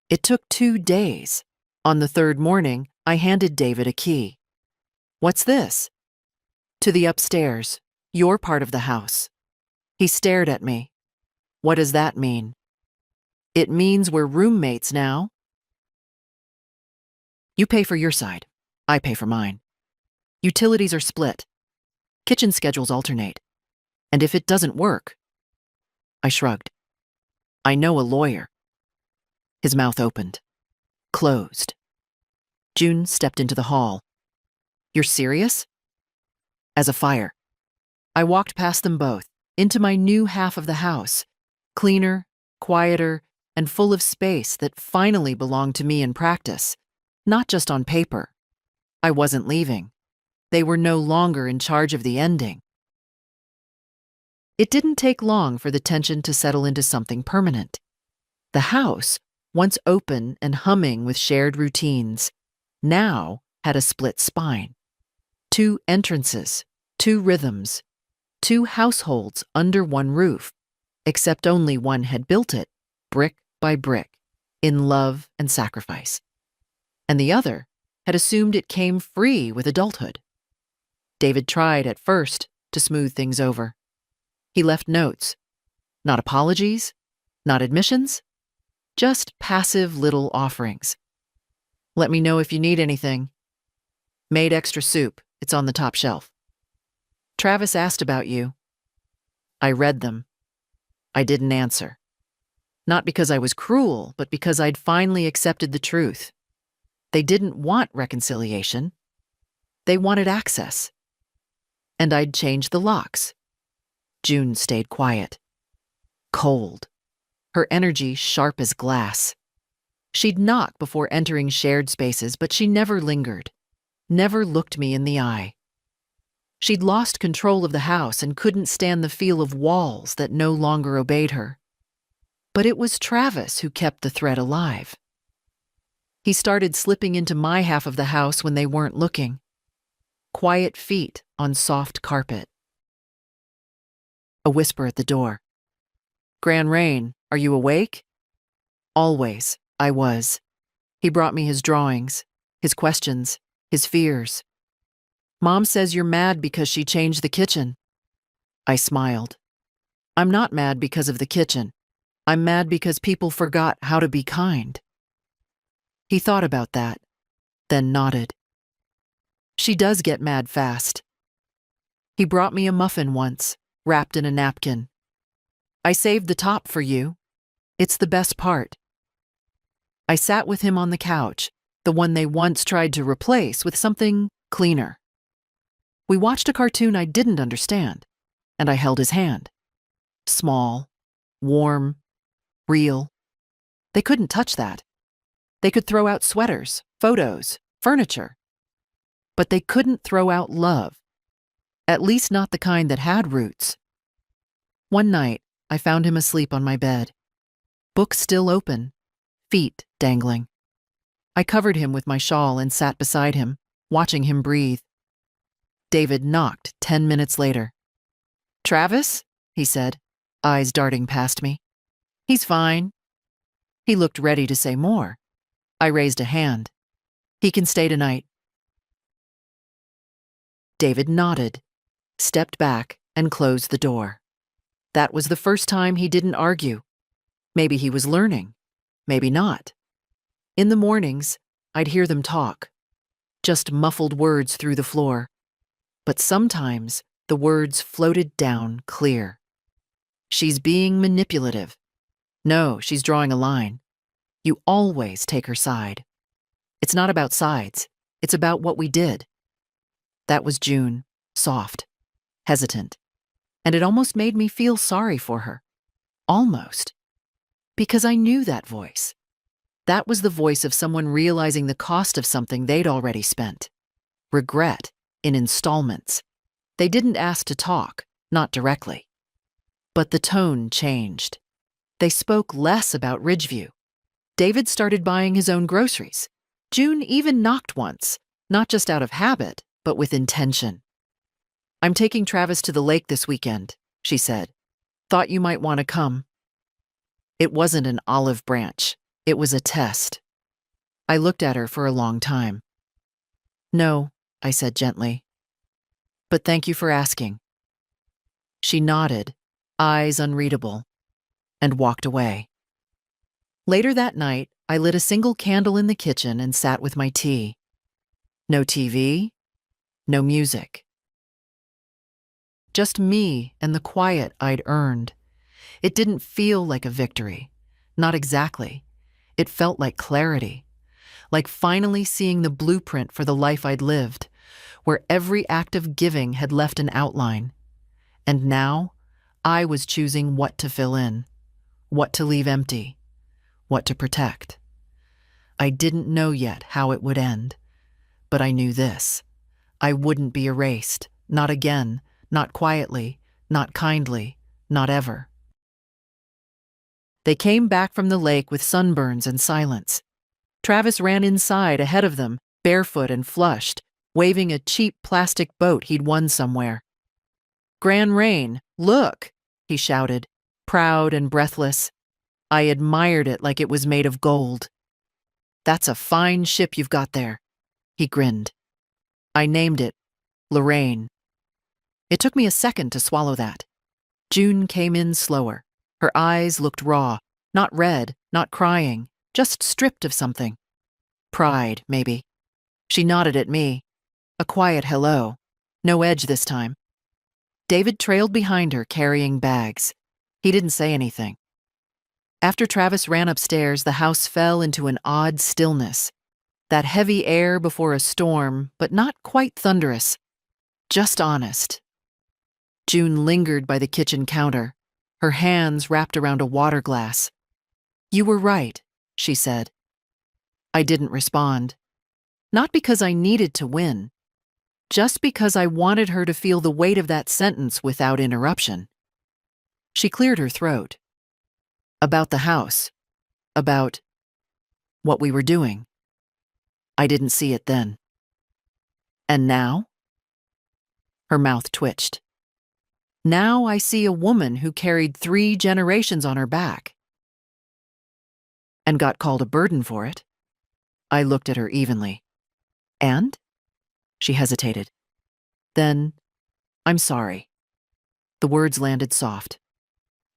It took 2 days. On the 3rd morning, I handed David a key. What's this? To the upstairs, your part of the house. He stared at me. What does that mean? It means we're roommates now. You pay for your side. I pay for mine. Utilities are split. Kitchen schedules alternate. And if it doesn't work, I shrugged. I know a lawyer. His mouth opened, closed. June stepped into the hall. You're serious? As a fire. I walked past them both, into my new half of the house, cleaner, quieter, and full of space that finally belonged to me in practice, not just on paper. I wasn't leaving. They were no longer in charge of the ending. It didn't take long for the tension to settle into something permanent. The house, once open and humming with shared routines, now had a split spine. 2 entrances, 2 rhythms, 2 households under one roof, except only one had built it, brick by brick, in love and sacrifice. And the other had assumed it came free with adulthood. David tried at first to smooth things over. He left notes. Not apologies, not admissions, just passive little offerings. Let me know if you need anything. Made extra soup. It's on the top shelf. Travis asked about you. I read them. I didn't answer. Not because I was cruel, but because I'd finally accepted the truth. They didn't want reconciliation. They wanted access. And I'd changed the locks. June stayed quiet. Cold. Her energy sharp as glass. She'd knock before entering shared spaces, but she never lingered, never looked me in the eye. She'd lost control of the house and couldn't stand the feel of walls that no longer obeyed her. But it was Travis who kept the thread alive. He started slipping into my half of the house when they weren't looking. Quiet feet on soft carpet. A whisper at the door. Gran Rain, are you awake? Always, I was. He brought me his drawings, his questions, his fears. Mom says you're mad because she changed the kitchen. I smiled. I'm not mad because of the kitchen. I'm mad because people forgot how to be kind. He thought about that, then nodded. She does get mad fast. He brought me a muffin once, wrapped in a napkin. I saved the top for you. It's the best part. I sat with him on the couch, the one they once tried to replace with something cleaner. We watched a cartoon I didn't understand, and I held his hand. Small, warm, real. They couldn't touch that. They could throw out sweaters, photos, furniture. But they couldn't throw out love. At least not the kind that had roots. One night, I found him asleep on my bed. Book still open, feet dangling. I covered him with my shawl and sat beside him, watching him breathe. David knocked 10 minutes later. Travis? He said, eyes darting past me. He's fine. He looked ready to say more. I raised a hand. He can stay tonight. David nodded, stepped back, and closed the door. That was the first time he didn't argue. Maybe he was learning. Maybe not. In the mornings, I'd hear them talk. Just muffled words through the floor. But sometimes the words floated down clear. She's being manipulative. No, she's drawing a line. You always take her side. It's not about sides. It's about what we did. That was June, soft, hesitant. And it almost made me feel sorry for her. Almost. Because I knew that voice. That was the voice of someone realizing the cost of something they'd already spent. Regret, in installments. They didn't ask to talk, not directly. But the tone changed. They spoke less about Ridgeview. David started buying his own groceries. June even knocked once, not just out of habit, but with intention. "I'm taking Travis to the lake this weekend," she said. "Thought you might want to come." It wasn't an olive branch. It was a test. I looked at her for a long time. "No," I said gently. "But thank you for asking." She nodded, eyes unreadable, and walked away. Later that night, I lit a single candle in the kitchen and sat with my tea. No TV, no music. Just me and the quiet I'd earned. It didn't feel like a victory. Not exactly. It felt like clarity. Like finally seeing the blueprint for the life I'd lived, where every act of giving had left an outline. And now, I was choosing what to fill in, what to leave empty, what to protect. I didn't know yet how it would end, but I knew this. I wouldn't be erased, not again, not quietly, not kindly, not ever. They came back from the lake with sunburns and silence. Travis ran inside ahead of them, barefoot and flushed, waving a cheap plastic boat he'd won somewhere. "Gran Rain, look!" he shouted, proud and breathless. I admired it like it was made of gold. "That's a fine ship you've got there," he grinned. I named it Lorraine. It took me a second to swallow that. June came in slower. Her eyes looked raw, not red, not crying, just stripped of something. Pride, maybe. She nodded at me. A quiet hello. No edge this time. David trailed behind her, carrying bags. He didn't say anything. After Travis ran upstairs, the house fell into an odd stillness. That heavy air before a storm, but not quite thunderous. Just honest. June lingered by the kitchen counter, her hands wrapped around a water glass. "You were right," she said. I didn't respond. Not because I needed to win, just because I wanted her to feel the weight of that sentence without interruption. She cleared her throat. About the house. About what we were doing. I didn't see it then. And now? Her mouth twitched. Now I see a woman who carried 3 generations on her back. And got called a burden for it. I looked at her evenly. And? She hesitated. Then, I'm sorry. The words landed soft.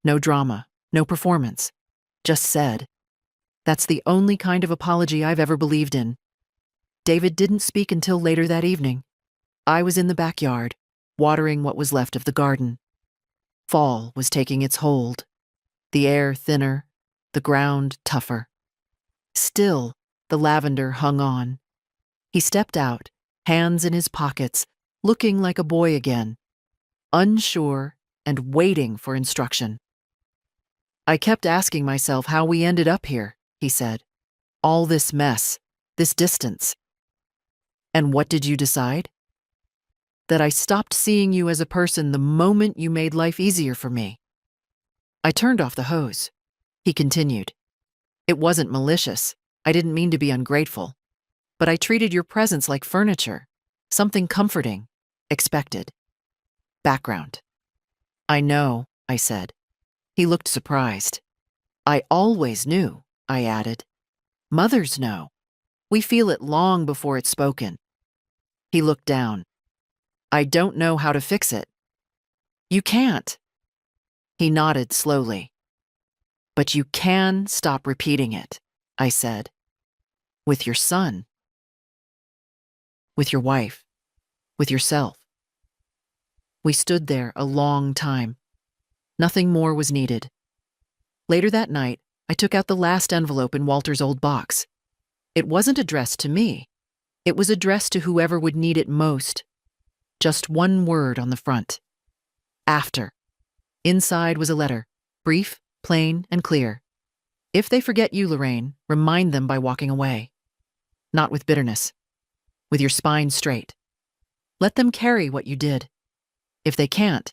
No drama, no performance. Just said. That's the only kind of apology I've ever believed in. David didn't speak until later that evening. I was in the backyard, watering what was left of the garden. Fall was taking its hold. The air thinner, the ground tougher. Still, the lavender hung on. He stepped out, hands in his pockets, looking like a boy again, unsure and waiting for instruction. I kept asking myself how we ended up here, he said. All this mess, this distance. And what did you decide? That I stopped seeing you as a person the moment you made life easier for me. I turned off the hose. He continued. It wasn't malicious. I didn't mean to be ungrateful. But I treated your presence like furniture, something comforting, expected. Background. I know, I said. He looked surprised. I always knew, I added. Mothers know. We feel it long before it's spoken. He looked down. I don't know how to fix it. You can't. He nodded slowly. But you can stop repeating it, I said. With your son. With your wife. With yourself. We stood there a long time. Nothing more was needed. Later that night, I took out the last envelope in Walter's old box. It wasn't addressed to me. It was addressed to whoever would need it most. Just one word on the front. After. Inside was a letter, brief, plain, and clear. If they forget you, Lorraine, remind them by walking away. Not with bitterness. With your spine straight. Let them carry what you did. If they can't,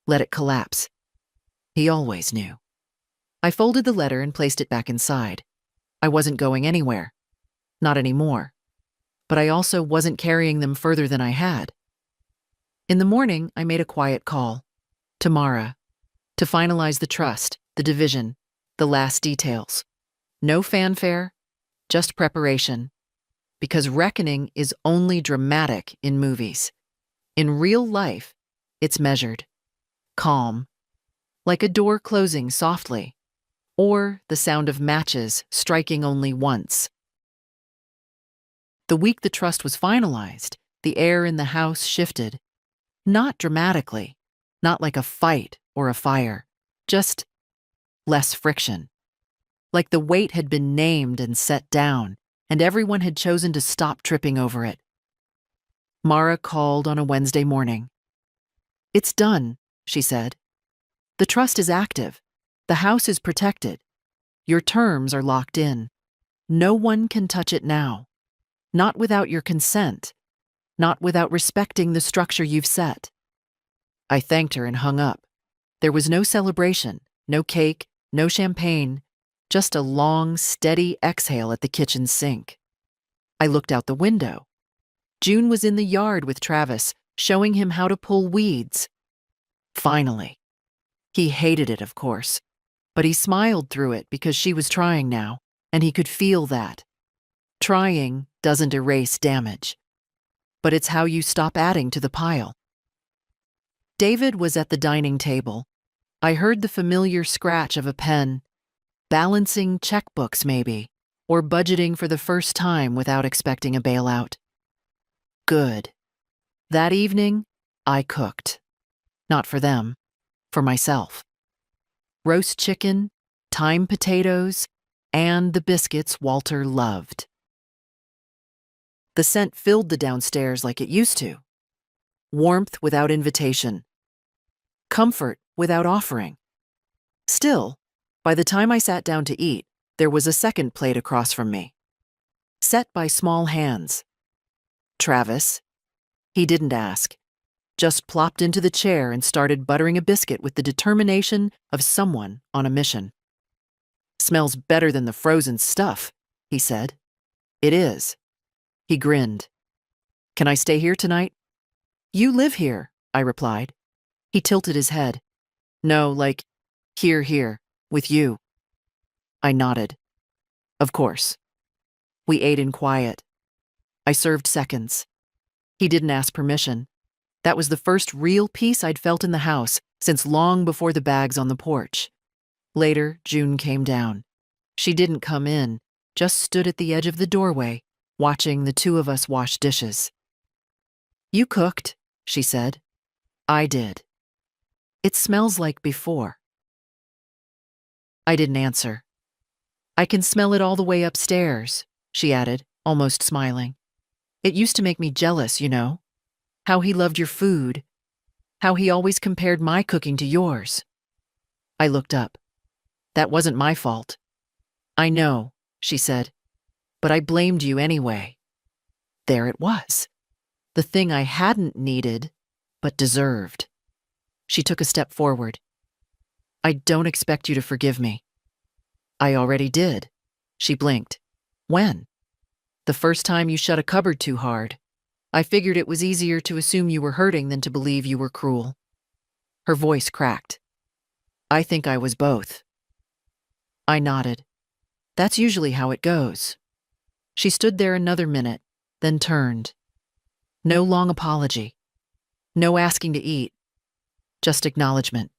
let it collapse. He always knew. I folded the letter and placed it back inside. I wasn't going anywhere. Not anymore. But I also wasn't carrying them further than I had. In the morning, I made a quiet call. To Mara. To finalize the trust, the division, the last details. No fanfare, just preparation. Because reckoning is only dramatic in movies. In real life, it's measured. Calm. Like a door closing softly. Or the sound of matches striking only once. The week the trust was finalized, the air in the house shifted. Not dramatically, not like a fight or a fire, just less friction. Like the weight had been named and set down, and everyone had chosen to stop tripping over it. Mara called on a Wednesday morning. "It's done," she said. "The trust is active. The house is protected. Your terms are locked in. No one can touch it now. Not without your consent. Not without respecting the structure you've set." I thanked her and hung up. There was no celebration, no cake, no champagne, just a long, steady exhale at the kitchen sink. I looked out the window. June was in the yard with Travis, showing him how to pull weeds. Finally. He hated it, of course, but he smiled through it because she was trying now, and he could feel that. Trying doesn't erase damage, but it's how you stop adding to the pile. David was at the dining table. I heard the familiar scratch of a pen, balancing checkbooks maybe, or budgeting for the first time without expecting a bailout. Good. That evening, I cooked. Not for them, for myself. Roast chicken, thyme potatoes, and the biscuits Walter loved. The scent filled the downstairs like it used to. Warmth without invitation. Comfort without offering. Still, by the time I sat down to eat, there was a second plate across from me. Set by small hands. Travis. He didn't ask. Just plopped into the chair and started buttering a biscuit with the determination of someone on a mission. "Smells better than the frozen stuff," he said. "It is." He grinned. "Can I stay here tonight?" "You live here," I replied. He tilted his head. "No, like, here, with you." I nodded. "Of course." We ate in quiet. I served seconds. He didn't ask permission. That was the first real peace I'd felt in the house since long before the bags on the porch. Later, June came down. She didn't come in, just stood at the edge of the doorway, watching the two of us wash dishes. "You cooked," she said. "I did. It smells like before." I didn't answer. "I can smell it all the way upstairs," she added, almost smiling. "It used to make me jealous, you know. How he loved your food. How he always compared my cooking to yours." I looked up. "That wasn't my fault." "I know," she said, "but I blamed you anyway." There it was. The thing I hadn't needed, but deserved. She took a step forward. "I don't expect you to forgive me." "I already did." She blinked. "When?" "The first time you shut a cupboard too hard. I figured it was easier to assume you were hurting than to believe you were cruel." Her voice cracked. "I think I was both." I nodded. "That's usually how it goes." She stood there another minute, then turned. No long apology. No asking to eat. Just acknowledgement.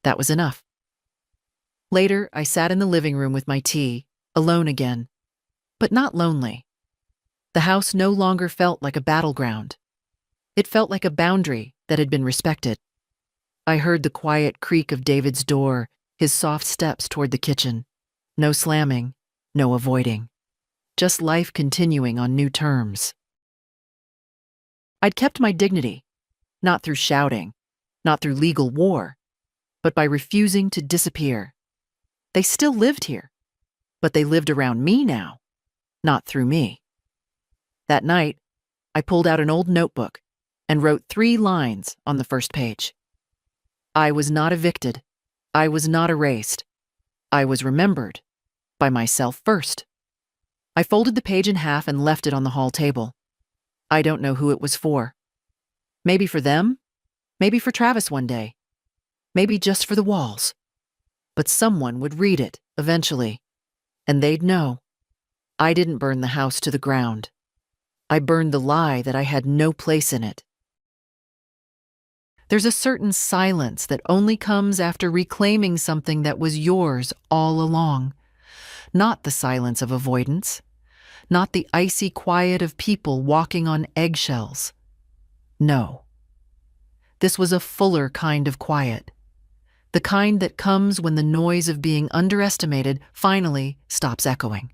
That was enough. Later, I sat in the living room with my tea, alone again, but not lonely. The house no longer felt like a battleground. It felt like a boundary that had been respected. I heard the quiet creak of David's door, his soft steps toward the kitchen. No slamming, no avoiding. Just life continuing on new terms. I'd kept my dignity, not through shouting, not through legal war, but by refusing to disappear. They still lived here, but they lived around me now, not through me. That night, I pulled out an old notebook and wrote 3 lines on the first page. I was not evicted. I was not erased. I was remembered by myself first. I folded the page in half and left it on the hall table. I don't know who it was for. Maybe for them, maybe for Travis one day, maybe just for the walls. But someone would read it eventually, and they'd know. I didn't burn the house to the ground. I burned the lie that I had no place in it. There's a certain silence that only comes after reclaiming something that was yours all along. Not the silence of avoidance, not the icy quiet of people walking on eggshells. No. This was a fuller kind of quiet. The kind that comes when the noise of being underestimated finally stops echoing.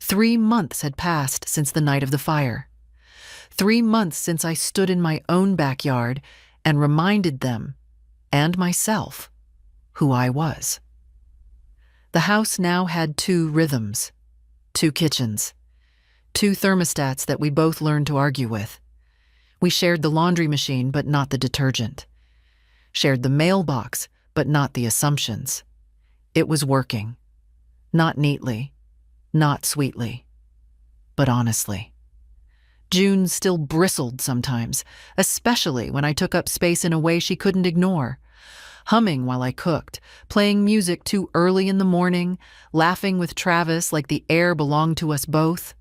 3 months had passed since the night of the fire. 3 months since I stood in my own backyard and reminded them, and myself, who I was. The house now had 2 rhythms, 2 kitchens, 2 thermostats that we both learned to argue with. We shared the laundry machine, but not the detergent. Shared the mailbox, but not the assumptions. It was working. Not neatly, not sweetly, but honestly. June still bristled sometimes, especially when I took up space in a way she couldn't ignore. Humming while I cooked, playing music too early in the morning, laughing with Travis like the air belonged to us both.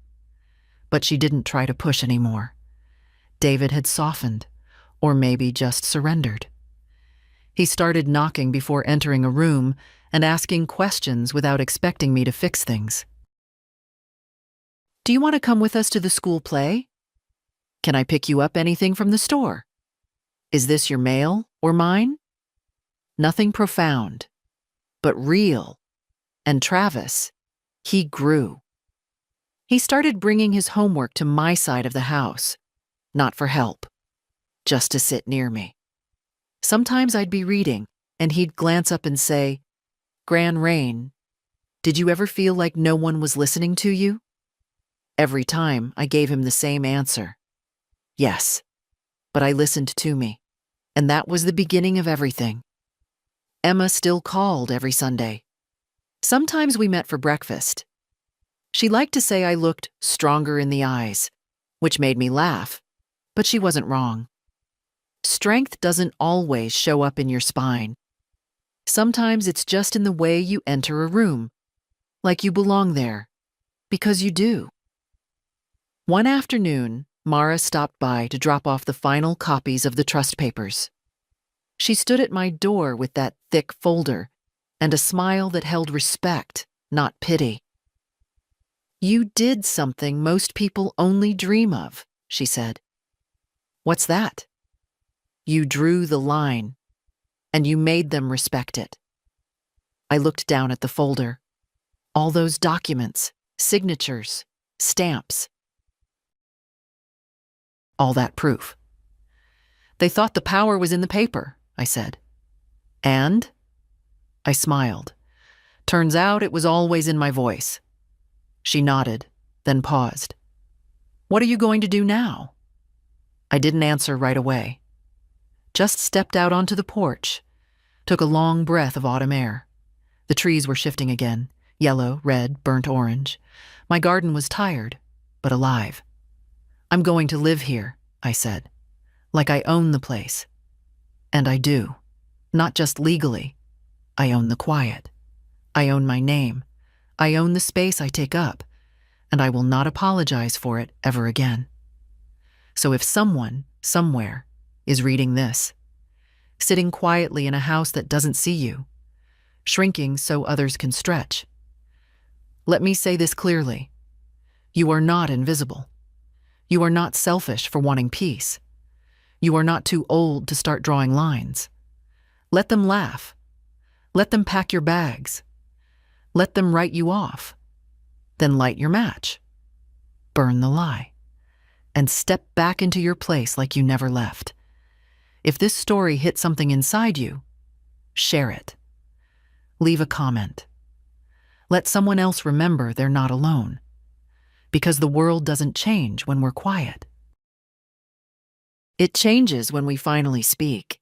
But she didn't try to push anymore. David had softened, or maybe just surrendered. He started knocking before entering a room and asking questions without expecting me to fix things. Do you want to come with us to the school play? Can I pick you up anything from the store? Is this your mail or mine? Nothing profound, but real. And Travis, he grew. He started bringing his homework to my side of the house, not for help, just to sit near me. Sometimes I'd be reading, and he'd glance up and say, "Gran Rain, did you ever feel like no one was listening to you?" Every time I gave him the same answer. Yes, but I listened to me, and that was the beginning of everything. Emma still called every Sunday. Sometimes we met for breakfast. She liked to say I looked stronger in the eyes, which made me laugh, but she wasn't wrong. Strength doesn't always show up in your spine. Sometimes it's just in the way you enter a room, like you belong there, because you do. One afternoon, Mara stopped by to drop off the final copies of the trust papers. She stood at my door with that thick folder and a smile that held respect, not pity. "You did something most people only dream of," she said. "What's that?" "You drew the line, and you made them respect it." I looked down at the folder. All those documents, signatures, stamps. All that proof. "They thought the power was in the paper," I said. "And?" I smiled. "Turns out it was always in my voice." She nodded, then paused. "What are you going to do now?" I didn't answer right away. Just stepped out onto the porch, took a long breath of autumn air. The trees were shifting again, yellow, red, burnt orange. My garden was tired, but alive. "I'm going to live here," I said, "like I own the place." And I do. Not just legally. I own the quiet. I own my name. I own the space I take up, and I will not apologize for it ever again. So if someone, somewhere, is reading this, sitting quietly in a house that doesn't see you, shrinking so others can stretch, let me say this clearly. You are not invisible. You are not selfish for wanting peace. You are not too old to start drawing lines. Let them laugh. Let them pack your bags. Let them write you off. Then light your match. Burn the lie. And step back into your place like you never left. If this story hit something inside you, share it. Leave a comment. Let someone else remember they're not alone. Because the world doesn't change when we're quiet. It changes when we finally speak.